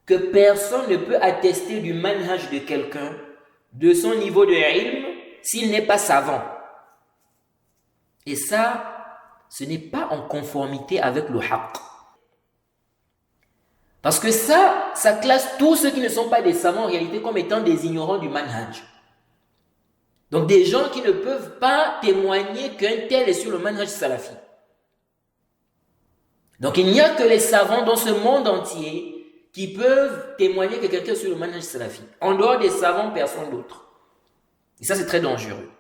Speaker 1: que personne ne peut attester du manhaj de quelqu'un, de son niveau de ilm, s'il n'est pas savant. Et ça, ce n'est pas en conformité avec le haqq. Parce que ça classe tous ceux qui ne sont pas des savants en réalité comme étant des ignorants du manhaj. Donc des gens qui ne peuvent pas témoigner qu'un tel est sur le manhaj salafi. Donc il n'y a que les savants dans ce monde entier qui peuvent témoigner que quelqu'un est sur le manhaj salafi. En dehors des savants, personne d'autre. Et ça, c'est très dangereux.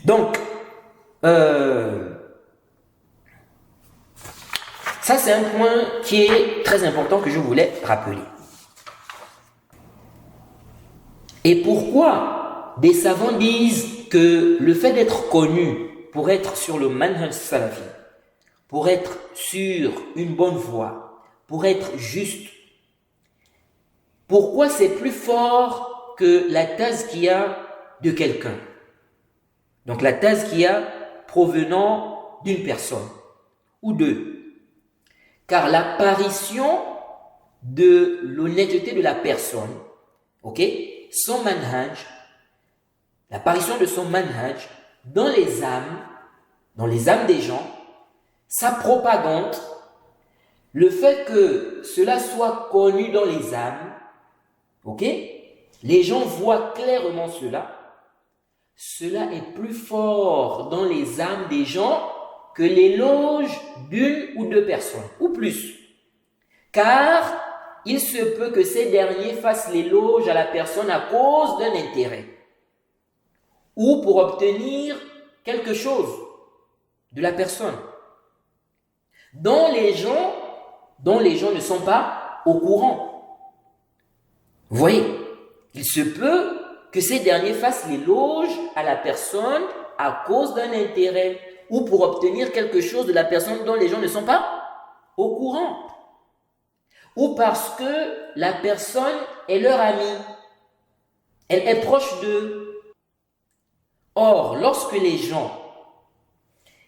Speaker 1: Donc, ça c'est un point qui est très important que je voulais rappeler. Et pourquoi des savants disent que le fait d'être connu pour être sur le manhaj salafi, pour être sur une bonne voie, pour être juste, pourquoi c'est plus fort que la thèse qu'il y a de quelqu'un? Donc la thèse qu'il y a provenant d'une personne ou deux. Car l'apparition de l'honnêteté de la personne, ok, son manhaj, l'apparition de son manhaj dans les âmes des gens, sa propagande, le fait que cela soit connu dans les âmes, ok, les gens voient clairement cela est plus fort dans les âmes des gens que l'éloge d'une ou deux personnes, ou plus. Car il se peut que ces derniers fassent l'éloge à la personne à cause d'un intérêt, ou pour obtenir quelque chose de la personne, dont les gens ne sont pas au courant. Vous voyez, il se peut que ces derniers fassent l'éloge à la personne à cause d'un intérêt ou pour obtenir quelque chose de la personne dont les gens ne sont pas au courant. Ou parce que la personne est leur amie, elle est proche d'eux. Or, lorsque les gens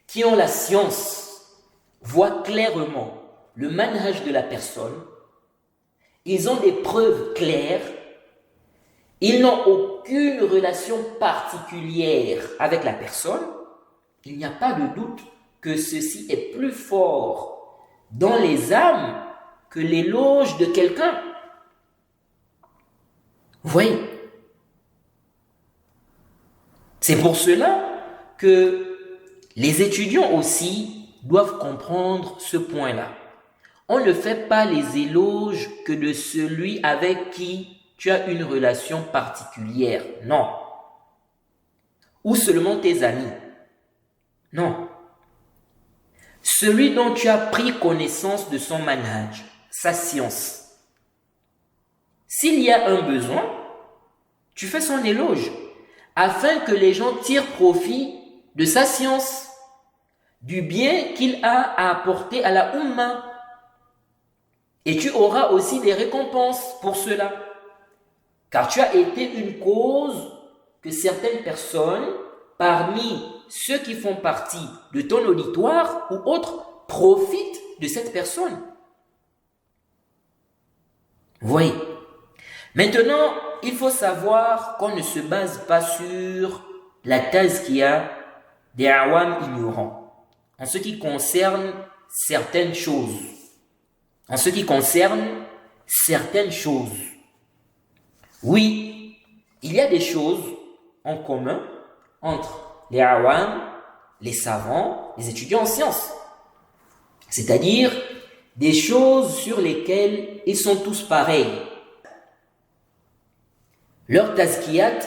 Speaker 1: qui ont la science voient clairement le manhaj de la personne, ils ont des preuves claires, ils n'ont aucune relation particulière avec la personne, il n'y a pas de doute que ceci est plus fort dans les âmes que l'éloge de quelqu'un. Vous voyez? C'est pour cela que les étudiants aussi doivent comprendre ce point-là. On ne fait pas les éloges que de celui avec qui tu as une relation particulière. Non. Ou seulement tes amis. Non. Celui dont tu as pris connaissance de son manhaj, sa science. S'il y a un besoin, tu fais son éloge afin que les gens tirent profit de sa science, du bien qu'il a à apporter à la Ummah. Et tu auras aussi des récompenses pour cela. Car tu as été une cause que certaines personnes, parmi ceux qui font partie de ton auditoire ou autres, profitent de cette personne. Vous voyez? Maintenant, il faut savoir qu'on ne se base pas sur la tazkiya des awam ignorants en ce qui concerne certaines choses. En ce qui concerne certaines choses. Oui, il y a des choses en commun entre les awam, les savants, les étudiants en sciences. C'est-à-dire des choses sur lesquelles ils sont tous pareils. Leurs tazkiyat,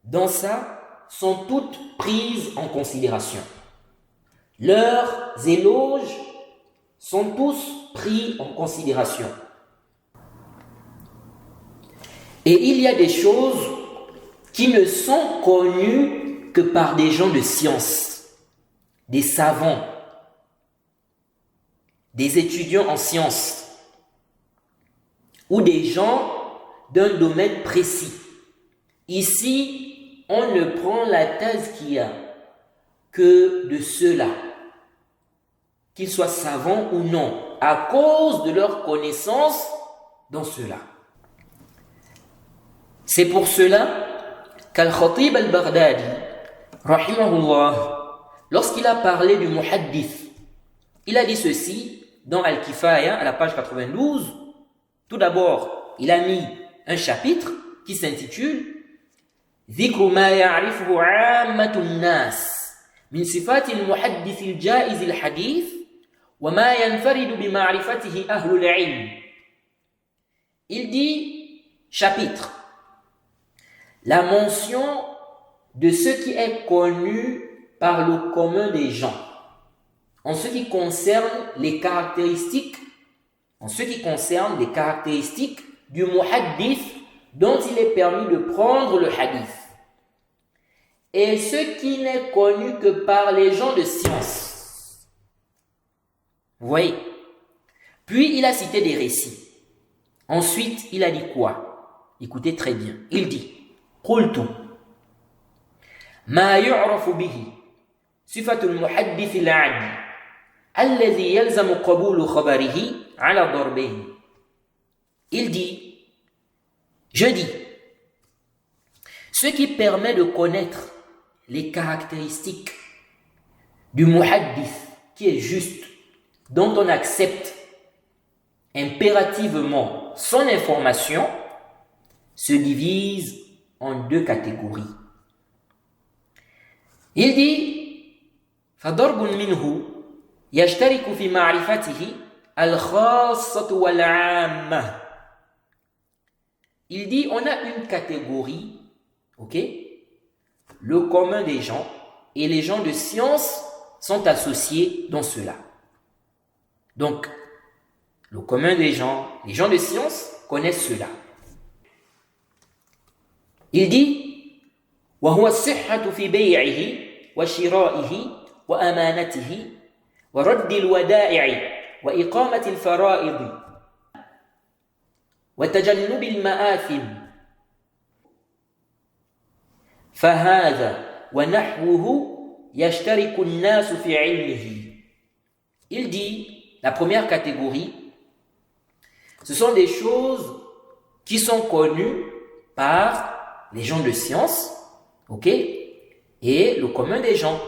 Speaker 1: dans ça, sont toutes prises en considération. Leurs éloges sont tous pris en considération. Et il y a des choses qui ne sont connues que par des gens de science, des savants, des étudiants en sciences, ou des gens d'un domaine précis. Ici, on ne prend la tazkiya que de ceux-là, qu'ils soient savants ou non, à cause de leur connaissance dans cela. C'est pour cela qu'Al-Khatib al-Baghdadi, rahimahullah, lorsqu'il a parlé du muhaddith, il a dit ceci dans Al-Kifaya, à la page 92. Tout d'abord, il a mis un chapitre qui s'intitule ذكر ما يعرفه عامة الناس من صفات المحدث الجائز الحديث وما ينفرد بمعرفته أهل العلم. Il dit, chapitre, la mention de ce qui est connu par le commun des gens en ce qui concerne les caractéristiques du muhaddith dont il est permis de prendre le hadith et ce qui n'est connu que par les gens de science. Vous voyez? Puis il a cité des récits. Ensuite, il a dit quoi? Écoutez très bien. Il dit قلت ما يعرف به صفة المحدث العادي الذي يلزم قبول خبره على ضربين. Il dit, je dis, ce qui permet de connaître les caractéristiques du muhaddith qui est juste, dont on accepte impérativement son information, se divise en deux catégories. Il dit فضرب منه يشترك في معرفته الخاصة والعامة. Il dit on a une catégorie, ok? Le commun des gens et les gens de science sont associés dans cela. Donc, le commun des gens, les gens de science connaissent cela. Il dit وهو الصحة في بيعه وشرائه وأمانته ورد الودائع وإقامة الفرائض وتجنب المآثم فهذا وَنَحْوُهُ يَشْتَرِكُ النَّاسُ فِي عِلْمِهِ. Il dit, la première catégorie, ce sont des choses qui sont connues par les gens de science, ok, et le commun des gens.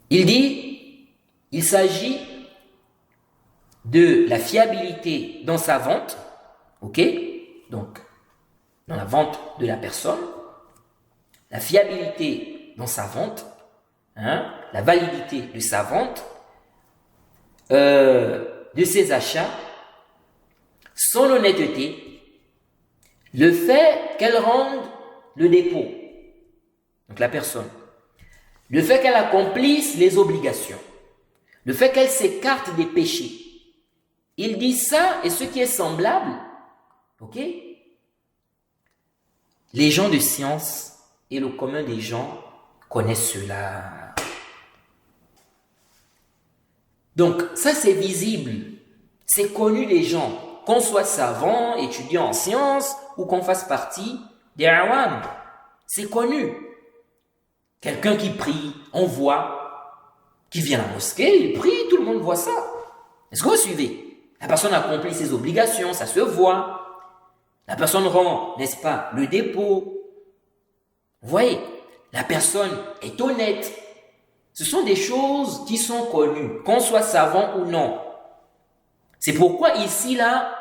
Speaker 1: Il dit, il s'agit de la fiabilité dans sa vente, ok, donc dans la vente de la personne, la fiabilité dans sa vente, la validité de sa vente, de ses achats, son honnêteté, le fait qu'elle rende le dépôt, donc la personne, le fait qu'elle accomplisse les obligations, le fait qu'elle s'écarte des péchés. Il dit ça et ce qui est semblable, ok? Les gens de science et le commun des gens connaissent cela. Donc, ça c'est visible, c'est connu des gens, qu'on soit savant, étudiant en sciences ou qu'on fasse partie des awam. C'est connu. Quelqu'un qui prie, on voit, qui vient à la mosquée, il prie, tout le monde voit ça. Est-ce que vous suivez? La personne accomplit ses obligations, ça se voit. La personne rend, n'est-ce pas, le dépôt. Vous voyez, la personne est honnête. Ce sont des choses qui sont connues, qu'on soit savant ou non. C'est pourquoi ici, là,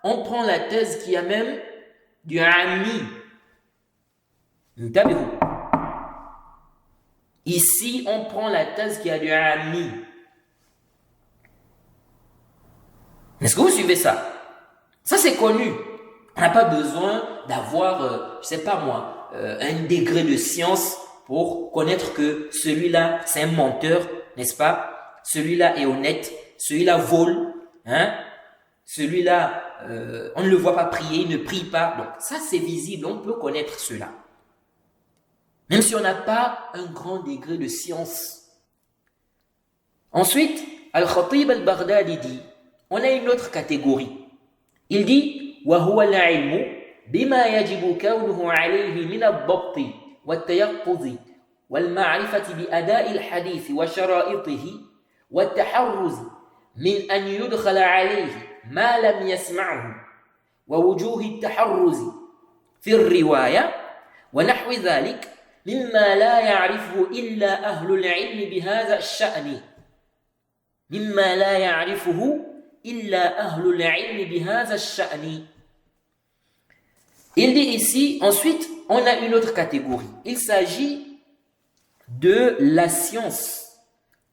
Speaker 1: on prend la thèse qui a même du ami. Vous. Ici, on prend la thèse qui a du ami. Est-ce que vous suivez ça? Ça, c'est connu. On n'a pas besoin d'avoir, je sais pas moi, un degré de science pour connaître que celui-là, c'est un menteur, n'est-ce pas? Celui-là est honnête, celui-là vole, celui-là, on ne le voit pas prier, il ne prie pas. Donc, ça, c'est visible, on peut connaître cela. Même si on n'a pas un grand degré de science. Ensuite, Al-Khatib al-Baghdadi dit, on a une autre catégorie. Il dit, وَهُوَ الْعِلْمُ بِمَا يَجِبُ كَوْنُهُ عَلَيْهِ مِنَ الضَّبْطِ وَالتَّيَقُّظِ وَالْمَعْرِفَةِ بِأَدَاءِ الْحَدِيثِ وَشَرَائِطِهِ وَالتَّحَرُّزِ مِنْ أَنْ يُدْخَلَ عَلَيْهِ مَا لَمْ يَسْمَعْهُ وَوُجُوهِ التَّحَرُّزِ في الرواية ونحو ذلك مما لا يعرفه إلا أهل العلم بهذا الشأن مما لا يعرفه إلا أهل العلم بهذا الشأن. Il dit ici, ensuite, on a une autre catégorie. Il s'agit de la science,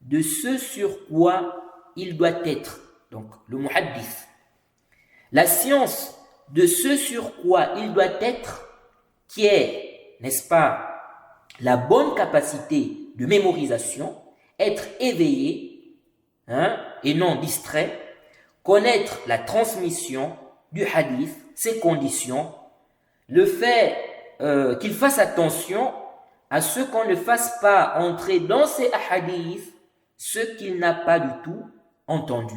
Speaker 1: de ce sur quoi il doit être. Donc, le muhaddith. La science de ce sur quoi il doit être, qui est, n'est-ce pas, la bonne capacité de mémorisation, être éveillé, et non distrait, connaître la transmission du hadith, ses conditions, le fait qu'il fasse attention à ce qu'on ne fasse pas entrer dans ces hadiths ce qu'il n'a pas du tout entendu.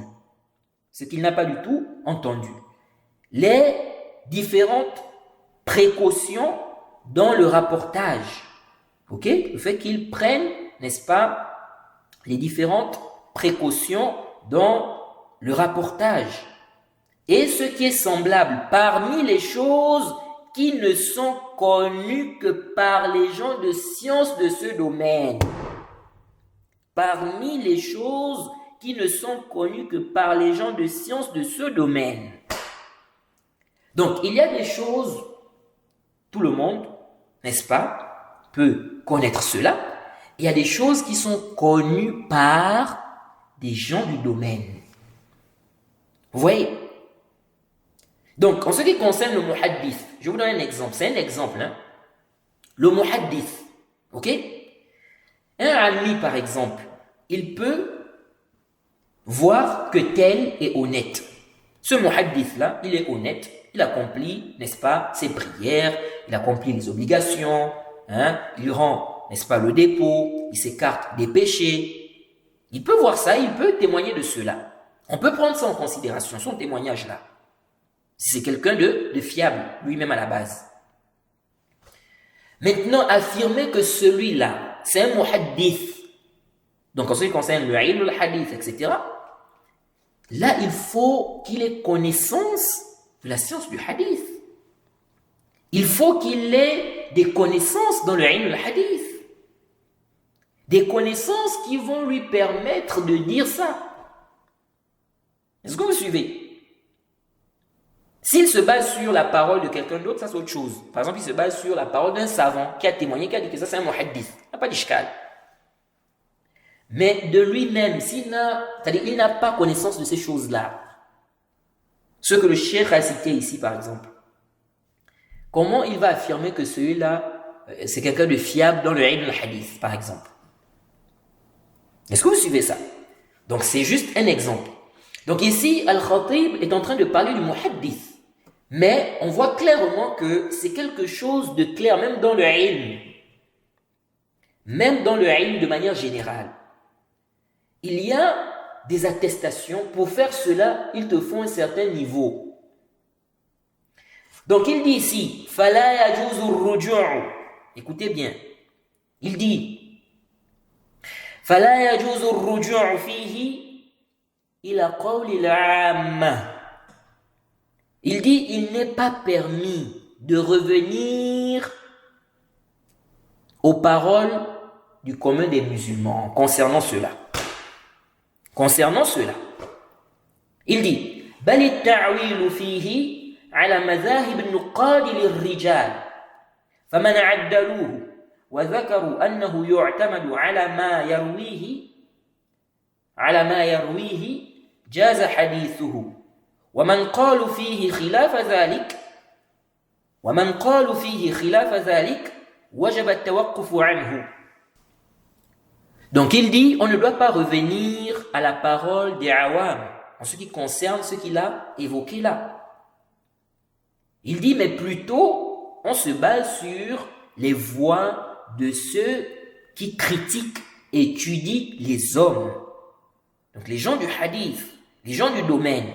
Speaker 1: Ce qu'il n'a pas du tout entendu. Les différentes précautions dans le rapportage. Ok? Le fait qu'ils prennent, n'est-ce pas, les différentes précautions dans le rapportage. Et ce qui est semblable parmi les choses qui ne sont connues que par les gens de science de ce domaine. Parmi les choses qui ne sont connues que par les gens de science de ce domaine. Donc, il y a des choses, tout le monde, n'est-ce pas, peut connaître cela. Il y a des choses qui sont connues par des gens du domaine. Vous voyez? Donc, en ce qui concerne le muhaddith, je vous donne un exemple. C'est un exemple. Le muhaddith, ok? Un ami, par exemple, il peut voir que tel est honnête. Ce muhaddith-là, il est honnête. Il accomplit, n'est-ce pas, ses prières, il accomplit les obligations, il rend, n'est-ce pas, le dépôt, il s'écarte des péchés. Il peut voir ça, il peut témoigner de cela. On peut prendre ça en considération, son témoignage-là. Si c'est quelqu'un de fiable, lui-même à la base. Maintenant, affirmer que celui-là, c'est un muhaddith, donc en ce qui concerne le ilm, le hadith, etc., là, il faut qu'il ait connaissance de la science du hadith. Il faut qu'il ait des connaissances dans le ilm, le hadith. Des connaissances qui vont lui permettre de dire ça. Est-ce que vous suivez? S'il se base sur la parole de quelqu'un d'autre, ça c'est autre chose. Par exemple, il se base sur la parole d'un savant qui a témoigné, qui a dit que ça c'est un muhaddith. Il n'y a pas d'ishkal. Mais de lui-même, c'est-à-dire il n'a pas connaissance de ces choses-là. Ce que le cheikh a cité ici, par exemple. Comment il va affirmer que celui-là, c'est quelqu'un de fiable dans le ilm al-hadith, par exemple? Est-ce que vous suivez ça? Donc c'est juste un exemple. Donc ici, Al-Khatib est en train de parler du muhaddith. Mais on voit clairement que c'est quelque chose de clair, même dans le ilm. Même dans le ilm de manière générale. Il y a des attestations. Pour faire cela, il te faut un certain niveau. Donc il dit ici, فَلَا يَجُوزُ الرُّجُوعُ. Écoutez bien. Il dit, فَلَا يَجُوزُ الرُّجُوعُ فِيهِ إِلَى قَوْلِ الْعَامَّةِ. Il dit, il n'est pas permis de revenir aux paroles du commun des musulmans concernant cela. Concernant cela. Il dit, بل التعويل فيه على مذاهب النقاد للرجال فمن عدلوه وذكروا أنه يعتمد على ما يرويه جاز حديثه ومن قالوا فيه خلاف ذلك وجب التوقف عنه. Donc il dit, on ne doit pas revenir à la parole des awam en ce qui concerne ce qu'il a évoqué là. Il dit, mais plutôt, on se base sur les voix de ceux qui critiquent et étudient les hommes. Donc les gens du hadith, les gens du domaine.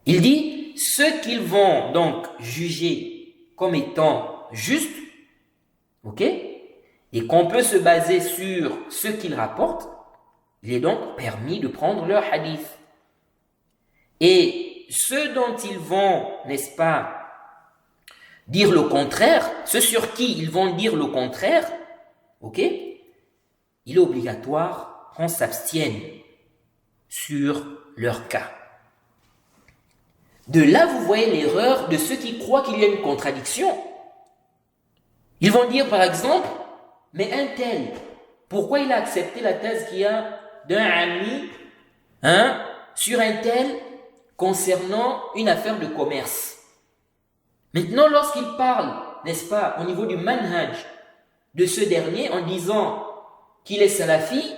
Speaker 1: Il dit, ceux qu'ils vont donc juger comme étant justes, ok, et qu'on peut se baser sur ce qu'ils rapportent, il est donc permis de prendre leur hadith. Et ceux dont ils vont, n'est-ce pas, dire le contraire, ceux sur qui ils vont dire le contraire, ok, il est obligatoire qu'on s'abstienne sur leur cas. De là, vous voyez l'erreur de ceux qui croient qu'il y a une contradiction. Ils vont dire, par exemple, mais un tel, pourquoi il a accepté la thèse qu'il y a d'un ami sur un tel concernant une affaire de commerce? Maintenant, lorsqu'il parle, n'est-ce pas, au niveau du manhaj de ce dernier, en disant qu'il est salafi,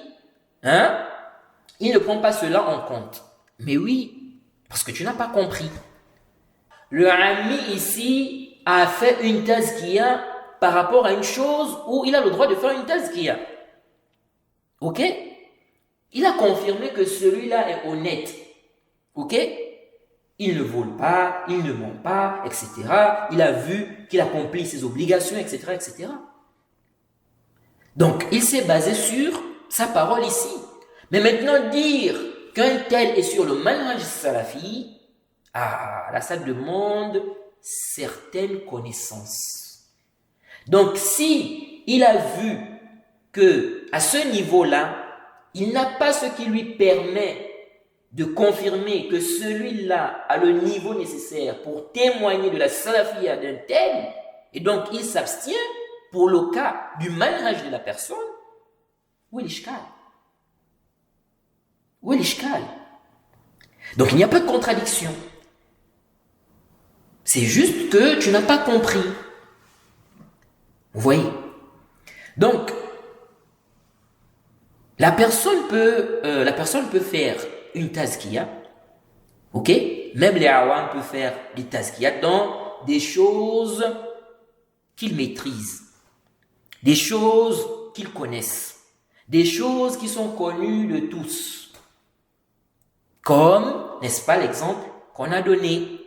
Speaker 1: il ne prend pas cela en compte. Mais oui, parce que tu n'as pas compris. Le ami ici a fait une tazkiya par rapport à une chose où il a le droit de faire une tazkiya. Ok? Il a confirmé que celui-là est honnête. Ok? Il ne vole pas, il ne ment pas, etc. Il a vu qu'il accomplit ses obligations, etc., etc. Donc, il s'est basé sur sa parole ici. Mais maintenant, dire qu'un tel est sur le manhaj salafi, là, ça demande certaines connaissances. Donc, si il a vu que à ce niveau-là, il n'a pas ce qui lui permet de confirmer que celui-là a le niveau nécessaire pour témoigner de la salafiyya d'un tel, et donc il s'abstient pour le cas du manhaj de la personne, où est l'ishkal? Où est l'ishkal? Donc il n'y a pas de contradiction. C'est juste que tu n'as pas compris. Vous voyez? Donc, la personne peut faire une tazkiya, ok? Même les awam peuvent faire des tazkiyat dans des choses qu'ils maîtrisent, des choses qu'ils connaissent, des choses qui sont connues de tous. Comme, n'est-ce pas, l'exemple qu'on a donné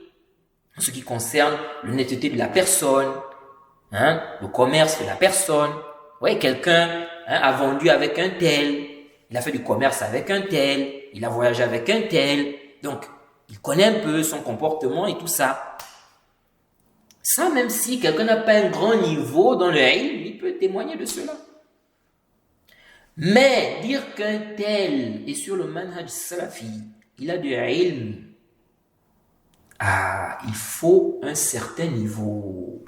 Speaker 1: en ce qui concerne l'honnêteté de la personne, le commerce de la personne. Oui, quelqu'un a vendu avec un tel, il a fait du commerce avec un tel, il a voyagé avec un tel. Donc, il connaît un peu son comportement et tout ça. Ça, même si quelqu'un n'a pas un grand niveau dans le ilm, il peut témoigner de cela. Mais dire qu'un tel est sur le manhaj salafi, il a du ilm, il faut un certain niveau.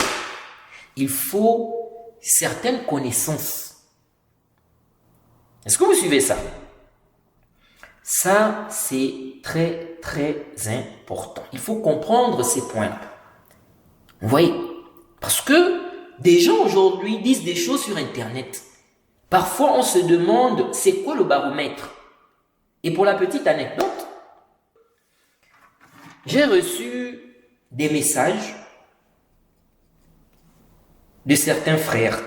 Speaker 1: Il faut certaines connaissances. Est-ce que vous suivez ça? Ça, c'est très, très important. Il faut comprendre ces points-là. Vous voyez? Parce que des gens aujourd'hui disent des choses sur Internet. Parfois, on se demande, c'est quoi le baromètre? Et pour la petite anecdote, j'ai reçu des messages de certains frères.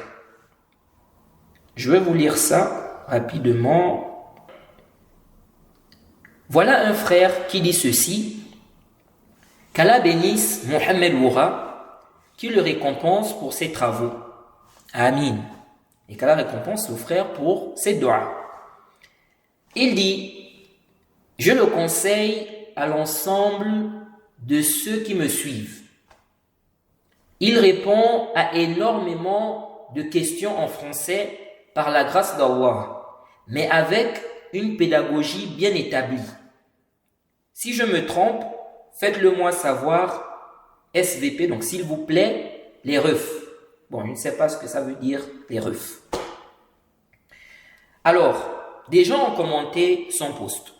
Speaker 1: Je vais vous lire ça rapidement. Voilà un frère qui dit ceci. Qu'Allah bénisse Mohamed Woura, qui le récompense pour ses travaux. Amin. Et qu'Allah récompense le frère pour ses doigts. Il dit, je le conseille à l'ensemble de ceux qui me suivent. Il répond à énormément de questions en français par la grâce d'Allah, mais avec une pédagogie bien établie. Si je me trompe, faites-le moi savoir. SVP, donc s'il vous plaît, les refs. Bon, je ne sais pas ce que ça veut dire, les refs. Alors, des gens ont commenté son post.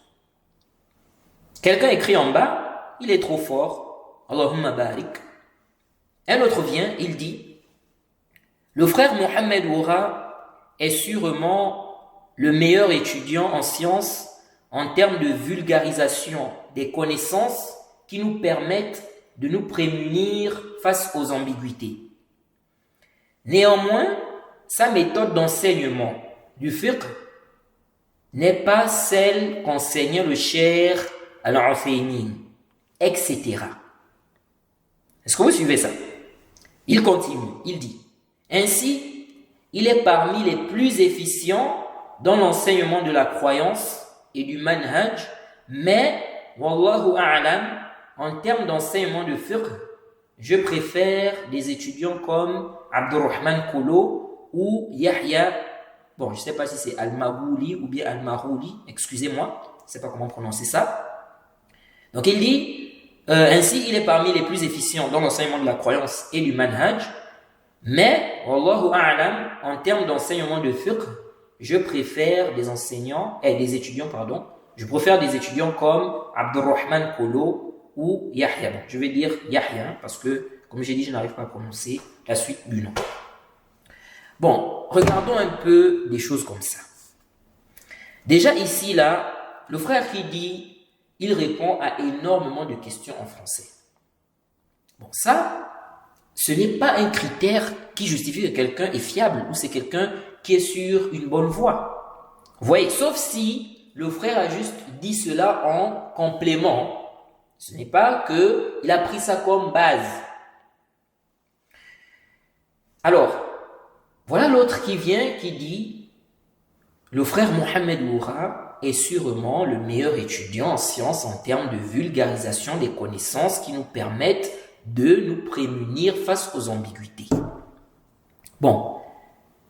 Speaker 1: Quelqu'un écrit en bas, il est trop fort. Allahumma barik. Un autre vient, il dit, le frère Mohamed Woura est sûrement le meilleur étudiant en sciences en termes de vulgarisation des connaissances qui nous permettent de nous prémunir face aux ambiguïtés. Néanmoins, sa méthode d'enseignement du fiqh n'est pas celle qu'enseignait le cheikh Al-Uthaymin, etc. Est-ce que vous suivez ça? Il continue, il dit, ainsi, il est parmi les plus efficients dans l'enseignement de la croyance et du manhaj, mais, wallahu a'lam, en termes d'enseignement de fiqh, je préfère des étudiants comme Abdurrahman Kolo ou Yahya, bon, je ne sais pas si c'est Al-Maghouli ou bien Al-Marouli, excusez-moi, je ne sais pas comment prononcer ça. Donc il dit, ainsi il est parmi les plus efficients dans l'enseignement de la croyance et du manhaj, mais, wallahu a'lam, en termes d'enseignement de fiqh, je préfère des étudiants comme Abdurrahman Kolo ou Yahya. Bon, je vais dire Yahya parce que, comme j'ai dit, je n'arrive pas à prononcer la suite du nom. Bon, regardons un peu des choses comme ça. Déjà ici, là, le frère qui dit, il répond à énormément de questions en français. Bon, ça, ce n'est pas un critère qui justifie que quelqu'un est fiable ou c'est quelqu'un qui est sur une bonne voie. Vous voyez, sauf si le frère a juste dit cela en complément. Ce n'est pas qu'il a pris ça comme base. Alors, voilà l'autre qui vient qui dit le frère Mohamed Woura est sûrement le meilleur étudiant en sciences en termes de vulgarisation des connaissances qui nous permettent de nous prémunir face aux ambiguïtés. Bon,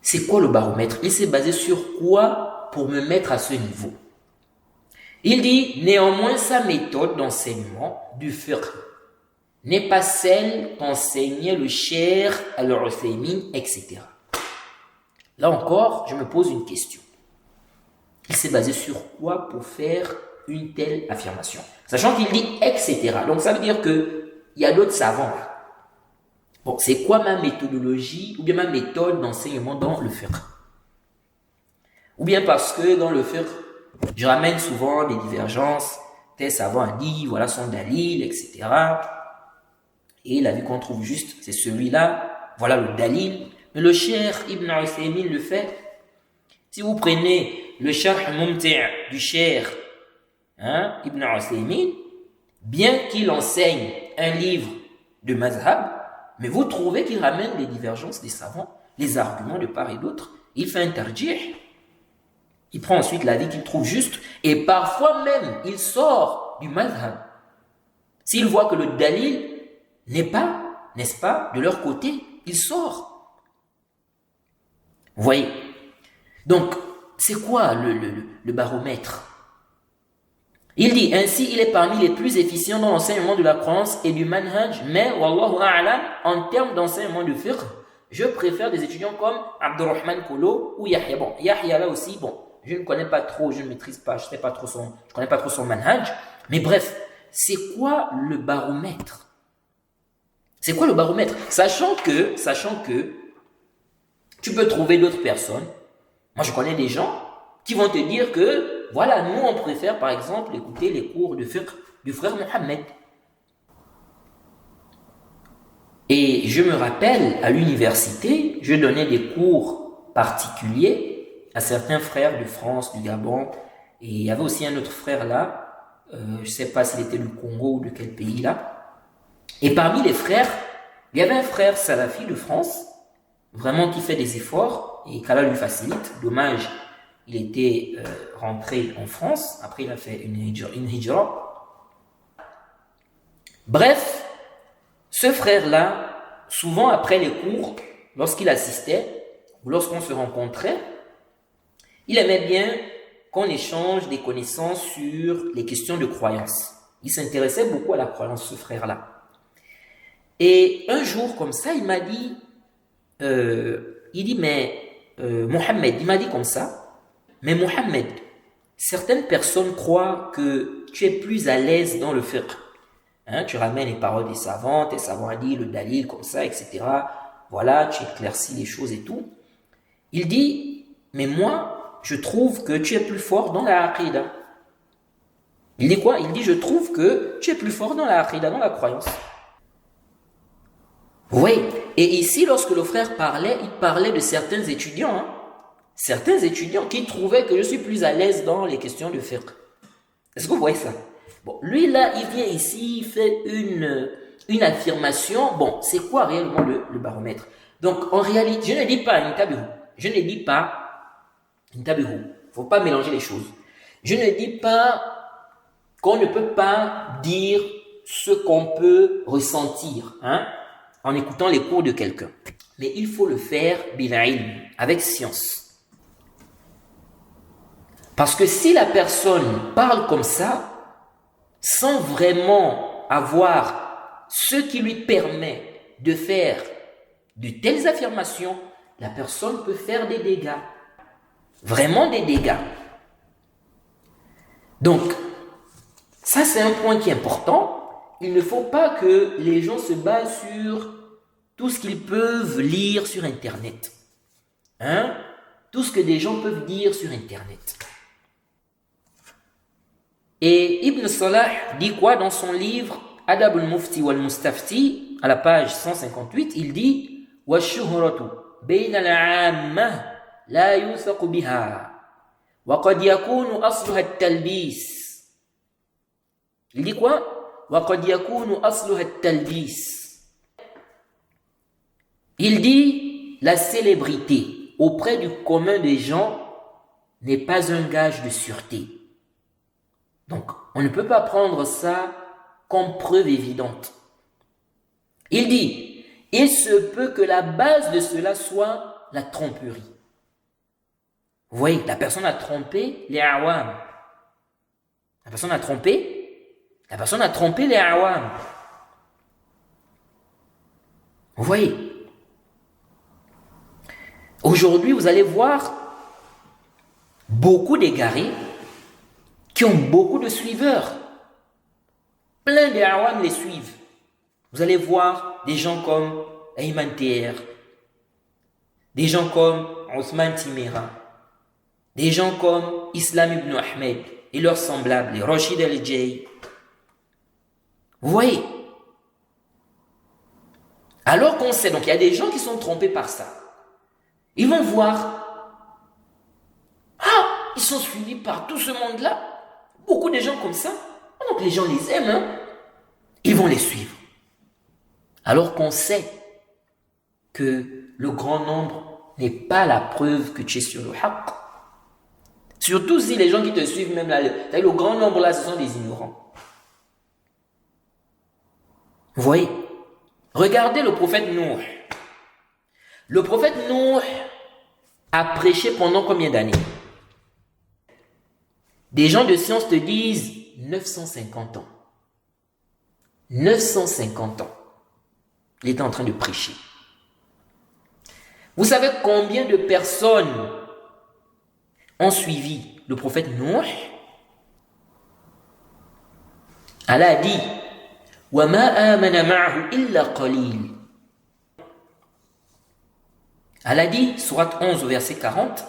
Speaker 1: c'est quoi le baromètre? Il s'est basé sur quoi pour me mettre à ce niveau? Il dit, néanmoins, sa méthode d'enseignement du fiqh n'est pas celle qu'enseignait le cheikh Al-Uthaymin, etc. Là encore, je me pose une question. Il s'est basé sur quoi pour faire une telle affirmation? Sachant qu'il dit etc. Donc ça veut dire qu'il y a d'autres savants là. Bon, c'est quoi ma méthodologie ou bien ma méthode d'enseignement dans le fiqh? Ou bien parce que dans le fiqh, je ramène souvent des divergences, tel savant a dit, voilà son dalil, etc. Et l'avis qu'on trouve juste, c'est celui-là, voilà le dalil. Mais le cheikh Ibn Uthaymin le fait. Si vous prenez le Sharh Mumti' du cheikh Ibn Uthaymin, bien qu'il enseigne un livre de mazhab, Mais vous trouvez qu'il ramène les divergences des savants, les arguments de part et d'autre. Il fait un tarjih. Il prend ensuite l'avis qu'il trouve juste. Et parfois même, il sort du madhab. S'il voit que le dalil n'est pas, n'est-ce pas, de leur côté, il sort. Vous voyez? Donc, c'est quoi le baromètre? Il dit, ainsi, il est parmi les plus efficients dans l'enseignement de la croyance et du manhaj, mais, wallahu a'lam, en termes d'enseignement de fiqh, je préfère des étudiants comme Abdurrahman Kolo ou Yahya. Bon, Yahya là aussi, bon, je ne connais pas trop, je ne maîtrise pas, je connais pas trop son manhaj, mais bref, c'est quoi le baromètre? C'est quoi le baromètre? Sachant que tu peux trouver d'autres personnes. Moi, je connais des gens qui vont te dire que, voilà, nous, on préfère, par exemple, écouter les cours de fiqh du frère Mohammed. Et je me rappelle, à l'université, je donnais des cours particuliers à certains frères de France, du Gabon, et il y avait aussi un autre frère là, je ne sais pas s'il était du Congo ou de quel pays là. Et parmi les frères, il y avait un frère salafi de France, vraiment qui fait des efforts, et qu'Allah lui facilite. Dommage, il était rentré en France, après il a fait une hijra. Bref, ce frère-là, souvent après les cours, lorsqu'il assistait, ou lorsqu'on se rencontrait, il aimait bien qu'on échange des connaissances sur les questions de croyance. Il s'intéressait beaucoup à la croyance, ce frère-là. Et un jour, comme ça, il m'a dit, Mohammed, il m'a dit comme ça, mais Mohammed, certaines personnes croient que tu es plus à l'aise dans le fiqh. Hein, tu ramènes les paroles des savants, tes savants disent le dalil comme ça, etc. Voilà, tu éclaircis les choses et tout. Il dit, mais moi, je trouve que tu es plus fort dans la aqidah. Il dit quoi? Il dit, je trouve que tu es plus fort dans la aqidah, dans la croyance. Oui, et ici, lorsque le frère parlait, il parlait de certains étudiants. Hein, certains étudiants qui trouvaient que je suis plus à l'aise dans les questions de fiqh. Est-ce que vous voyez ça? Bon, lui là, il vient ici, il fait une affirmation. Bon, c'est quoi réellement le baromètre? Donc, en réalité, je ne dis pas une tabou. Je ne dis pas une tabou. Il ne faut pas mélanger les choses. Je ne dis pas qu'on ne peut pas dire ce qu'on peut ressentir, hein, en écoutant les cours de quelqu'un. Mais il faut le faire bil ilm, avec science. Parce que si la personne parle comme ça, sans vraiment avoir ce qui lui permet de faire de telles affirmations, la personne peut faire des dégâts. Vraiment des dégâts. Donc, ça c'est un point qui est important. Il ne faut pas que les gens se basent sur tout ce qu'ils peuvent lire sur Internet. Hein? Tout ce que des gens peuvent dire sur Internet. Et Ibn Salah dit quoi dans son livre Adab al-Mufti wal-Mustafti, à la page 158, il dit وَالشُّهْرَةُ بَيْنَ الْعَامَّةِ لَا يُوثَقُ بِهَا وَقَدْ يَكُونُ أَصْلُهَا التَّلْبِيسِ. Il dit quoi? وَقَدْ يَكُونُ أَصْلُهَا التَّلْبِيسِ. Il dit la célébrité auprès du commun des gens n'est pas un gage de sûreté. Donc, on ne peut pas prendre ça comme preuve évidente. Il dit, il se peut que la base de cela soit la tromperie. Vous voyez, la personne a trompé les awam. La personne a trompé les awam. Vous voyez, aujourd'hui, vous allez voir beaucoup d'égarés qui ont beaucoup de suiveurs. Plein d'Awam les suivent. Vous allez voir des gens comme Ayman TR, des gens comme Othman Timera, des gens comme Islam ibn Ahmed et leurs semblables, les Rashid al-Jay. Vous voyez? Alors qu'on sait, donc il y a des gens qui sont trompés par ça. Ils vont voir, ils sont suivis par tout ce monde-là. Beaucoup de gens comme ça, donc les gens les aiment, hein? Ils vont les suivre. Alors qu'on sait que le grand nombre n'est pas la preuve que tu es sur le haqq. Surtout si les gens qui te suivent, même là, le grand nombre là, ce sont des ignorants. Vous voyez? Regardez le prophète Nuh. Le prophète Nuh a prêché pendant combien d'années? Des gens de science te disent 950 ans. 950 ans. Il était en train de prêcher. Vous savez combien de personnes ont suivi le prophète Nuh? Allah a dit وَمَا آمَنَ مَعْهُ إِلَّا قَلِيلٌ. Allah dit, sourate 11, verset 40,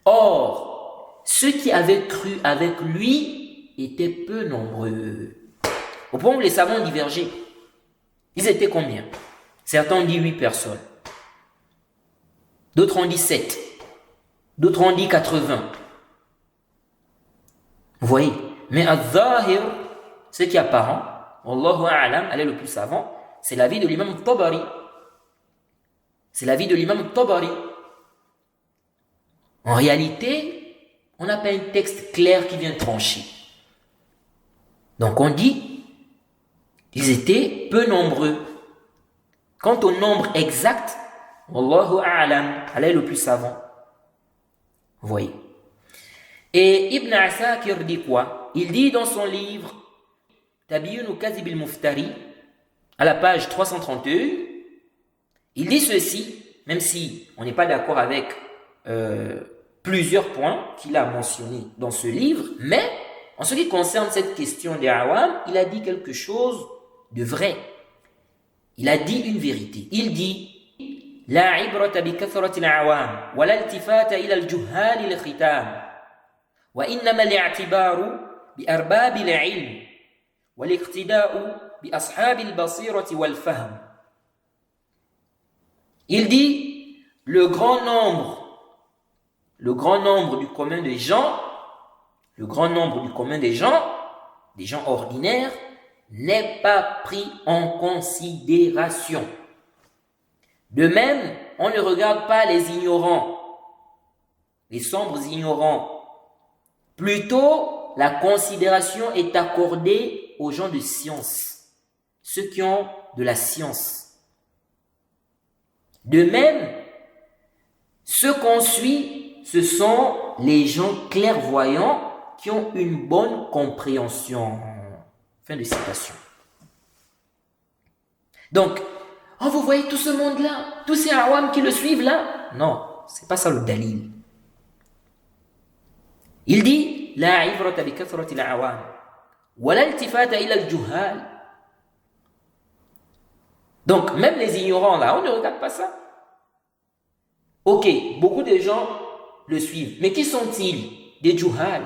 Speaker 1: or, ceux qui avaient cru avec lui étaient peu nombreux. Au point où les savants ont divergé. Ils étaient combien? Certains ont dit 8 personnes. D'autres ont dit 7. D'autres ont dit 80. Vous voyez? Mais al-Zahir, ce qui est apparent, Wallahu a'lam, elle est le plus savant, c'est l'avis de l'imam Tabari. C'est l'avis de l'imam Tabari. En réalité, on n'a pas un texte clair qui vient trancher. Donc on dit, ils étaient peu nombreux. Quant au nombre exact, Wallahu a'lam, elle est le plus savant. Vous voyez. Et Ibn Asakir dit quoi? Il dit dans son livre Tabiyyun Kadhib al-Muftari, à la page 331, il dit ceci, même si on n'est pas d'accord avec plusieurs points qu'il a mentionnés dans ce livre, mais en ce qui concerne cette question des awam, il a dit quelque chose de vrai. Il a dit une vérité. Il dit La ibrata bi kathrati al-awam wa la iltifata ila al-juhal al-khitam wa innama al-i'tibaru bi arbab al-ilm wa al-iqtida'u bi ashab al-basirati wal-fahm. Il dit le grand nombre du commun des gens, des gens ordinaires, n'est pas pris en considération. De même, on ne regarde pas les ignorants, les sombres ignorants. Plutôt, la considération est accordée aux gens de science, ceux qui ont de la science. De même, ceux qu'on suit, ce sont les gens clairvoyants qui ont une bonne compréhension. Fin de citation. Donc, vous voyez tout ce monde-là, tous ces awam qui le suivent là? Non, c'est pas ça le dalil. Il dit La ibrata bi kathrati al-awam wa la iltifata ila al-juhal. Donc, même les ignorants là, on ne regarde pas ça. Ok, beaucoup de gens le suivent. Mais qui sont-ils? Des juhal.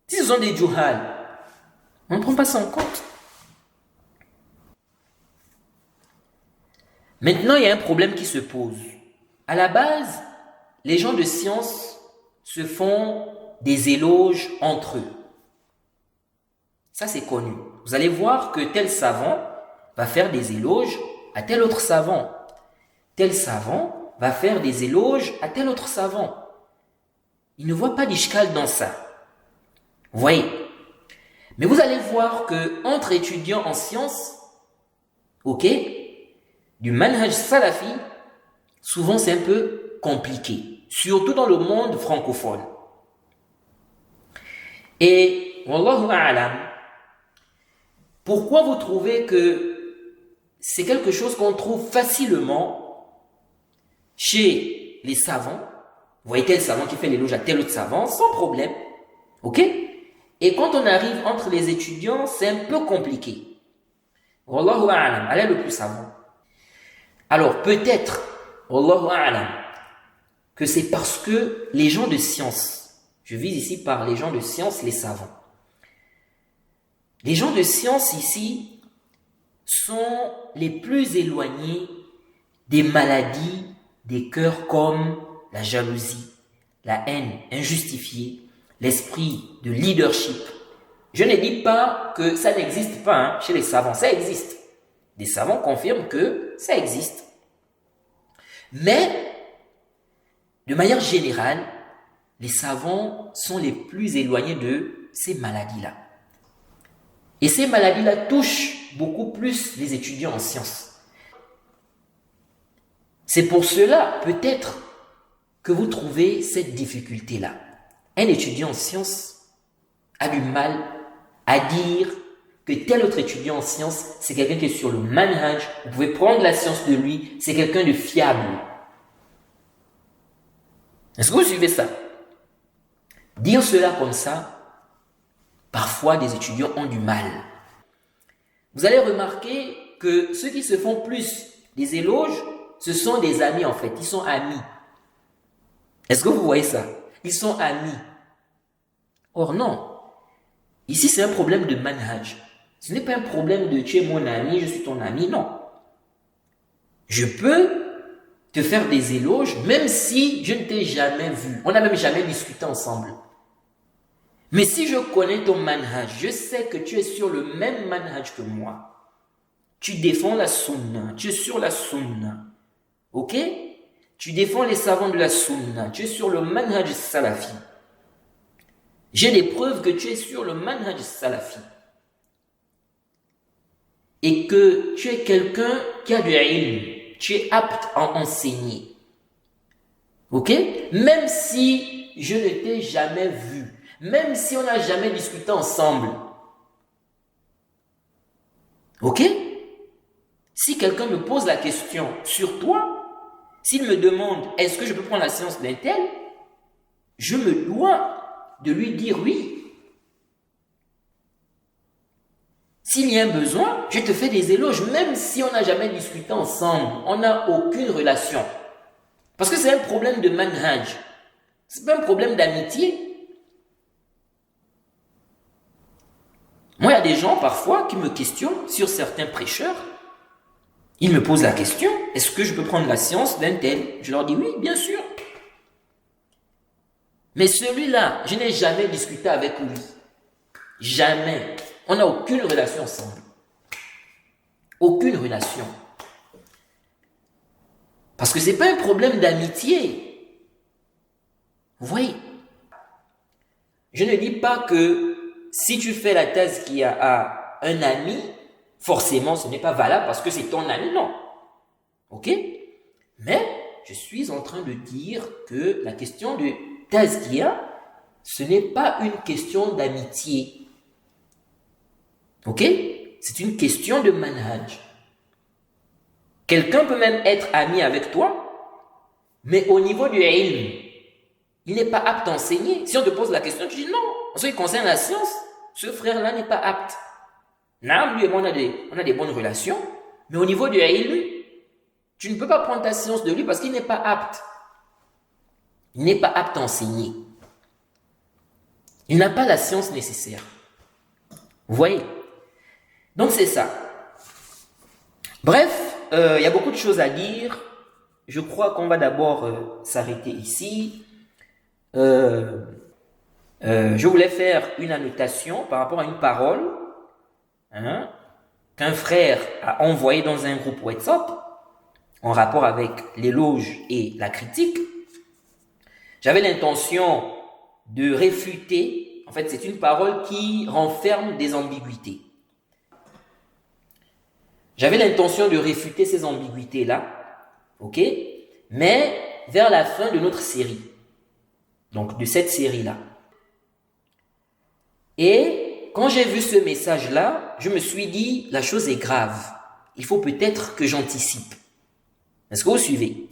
Speaker 1: Si ce sont des juhal, on ne prend pas ça en compte. Maintenant, il y a un problème qui se pose. À la base, les gens de science se font des éloges entre eux. Ça, c'est connu. Vous allez voir que tel savant va faire des éloges à tel autre savant. Tel savant va faire des éloges à tel autre savant. Il ne voit pas d'ishkal dans ça. Vous voyez? Mais vous allez voir que entre étudiants en sciences, ok, du manhaj salafi, souvent c'est un peu compliqué, surtout dans le monde francophone. Et wallahu a'lam, pourquoi vous trouvez que c'est quelque chose qu'on trouve facilement chez les savants? Vous voyez tel savant qui fait l'éloge à tel autre savant, sans problème, ok? Et quand on arrive entre les étudiants, c'est un peu compliqué. Wallahu a'lam, elle est le plus savant. Alors peut-être, wallahu a'lam, que c'est parce que les gens de science, je vise ici par les gens de science, les savants. Les gens de science ici sont les plus éloignés des maladies des cœurs comme la jalousie, la haine injustifiée, l'esprit de leadership. Je ne dis pas que ça n'existe pas chez les savants, ça existe. Des savants confirment que ça existe. Mais, de manière générale, les savants sont les plus éloignés de ces maladies-là. Et ces maladies-là touchent beaucoup plus les étudiants en sciences. C'est pour cela, peut-être, que vous trouvez cette difficulté-là. Un étudiant en sciences a du mal à dire que tel autre étudiant en sciences, c'est quelqu'un qui est sur le manhaj, vous pouvez prendre la science de lui, c'est quelqu'un de fiable. Est-ce que vous suivez ça? Dire cela comme ça, parfois des étudiants ont du mal. Vous allez remarquer que ceux qui se font plus des éloges, ce sont des amis en fait, ils sont amis. Est-ce que vous voyez ça? Ils sont amis. Or non, ici c'est un problème de manhaj. Ce n'est pas un problème de tu es mon ami, je suis ton ami, non. Je peux te faire des éloges même si je ne t'ai jamais vu. On n'a même jamais discuté ensemble. Mais si je connais ton manhaj, je sais que tu es sur le même manhaj que moi. Tu défends la sunna, tu es sur la sunna. Ok? Tu défends les savants de la sunna, tu es sur le manhaj salafi. J'ai des preuves que tu es sur le manhaj salafi. Et que tu es quelqu'un qui a du ilm, tu es apte à enseigner. Ok? Même si je ne t'ai jamais vu, même si on n'a jamais discuté ensemble. Ok? Si quelqu'un me pose la question sur toi, s'il me demande est-ce que je peux prendre la séance d'un tel, je me dois de lui dire oui. S'il y a un besoin, je te fais des éloges, même si on n'a jamais discuté ensemble, on n'a aucune relation. Parce que c'est un problème de manhaj, c'est pas un problème d'amitié. Moi, il y a des gens parfois qui me questionnent sur certains prêcheurs. Ils me posent la question, est-ce que je peux prendre la séance d'un tel? Je leur dis oui, bien sûr. Mais celui-là, je n'ai jamais discuté avec lui. Jamais. On n'a aucune relation ensemble. Aucune relation. Parce que ce n'est pas un problème d'amitié. Vous voyez? Je ne dis pas que si tu fais la thèse qu'il y a à un ami, forcément ce n'est pas valable parce que c'est ton ami, non. Ok? Mais je suis en train de dire que la question de tazkiya, ce n'est pas une question d'amitié. Ok? C'est une question de manhaj. Quelqu'un peut même être ami avec toi, mais au niveau du ilm, il n'est pas apte à enseigner. Si on te pose la question, tu dis non. En ce qui concerne la science, ce frère-là n'est pas apte. Non, lui et moi, on a des bonnes relations, mais au niveau du ilm, tu ne peux pas prendre ta science de lui parce qu'il n'est pas apte. Il n'est pas apte à enseigner. Il n'a pas la science nécessaire. Vous voyez? Donc c'est ça. Bref, il y a beaucoup de choses à dire. Je crois qu'on va d'abord s'arrêter ici. Je voulais faire une annotation par rapport à une parole qu'un frère a envoyée dans un groupe WhatsApp en rapport avec l'éloge et la critique. J'avais l'intention de réfuter, en fait c'est une parole qui renferme des ambiguïtés. J'avais l'intention de réfuter ces ambiguïtés-là, ok? Mais vers la fin de notre série, donc de cette série-là. Et quand j'ai vu ce message-là, je me suis dit, la chose est grave. Il faut peut-être que j'anticipe. Est-ce que vous suivez?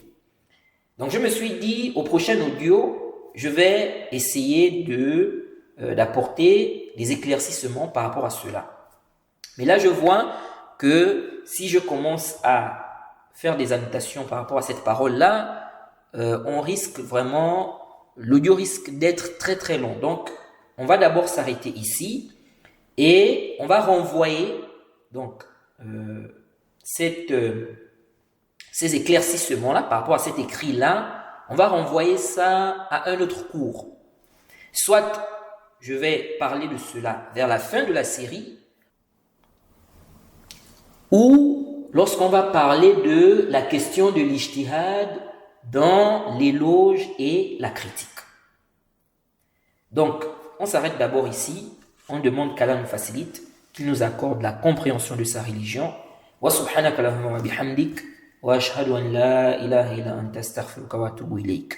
Speaker 1: Donc je me suis dit, au prochain audio, je vais essayer d'apporter des éclaircissements par rapport à cela. Mais là, je vois que si je commence à faire des annotations par rapport à cette parole-là, on risque vraiment, l'audio risque d'être très très long. Donc, on va d'abord s'arrêter ici et on va renvoyer donc ces éclaircissements-là par rapport à cet écrit-là, on va renvoyer ça à un autre cours. Soit je vais parler de cela vers la fin de la série, ou lorsqu'on va parler de la question de l'ijtihad dans l'éloge et la critique. Donc, on s'arrête d'abord ici. On demande qu'Allah nous facilite, qu'il nous accorde la compréhension de sa religion. Wa subhanaka Allahumma wa bihamdik wa ashhadu an la ilaha illa anta astaghfiruka wa atubu ilayk.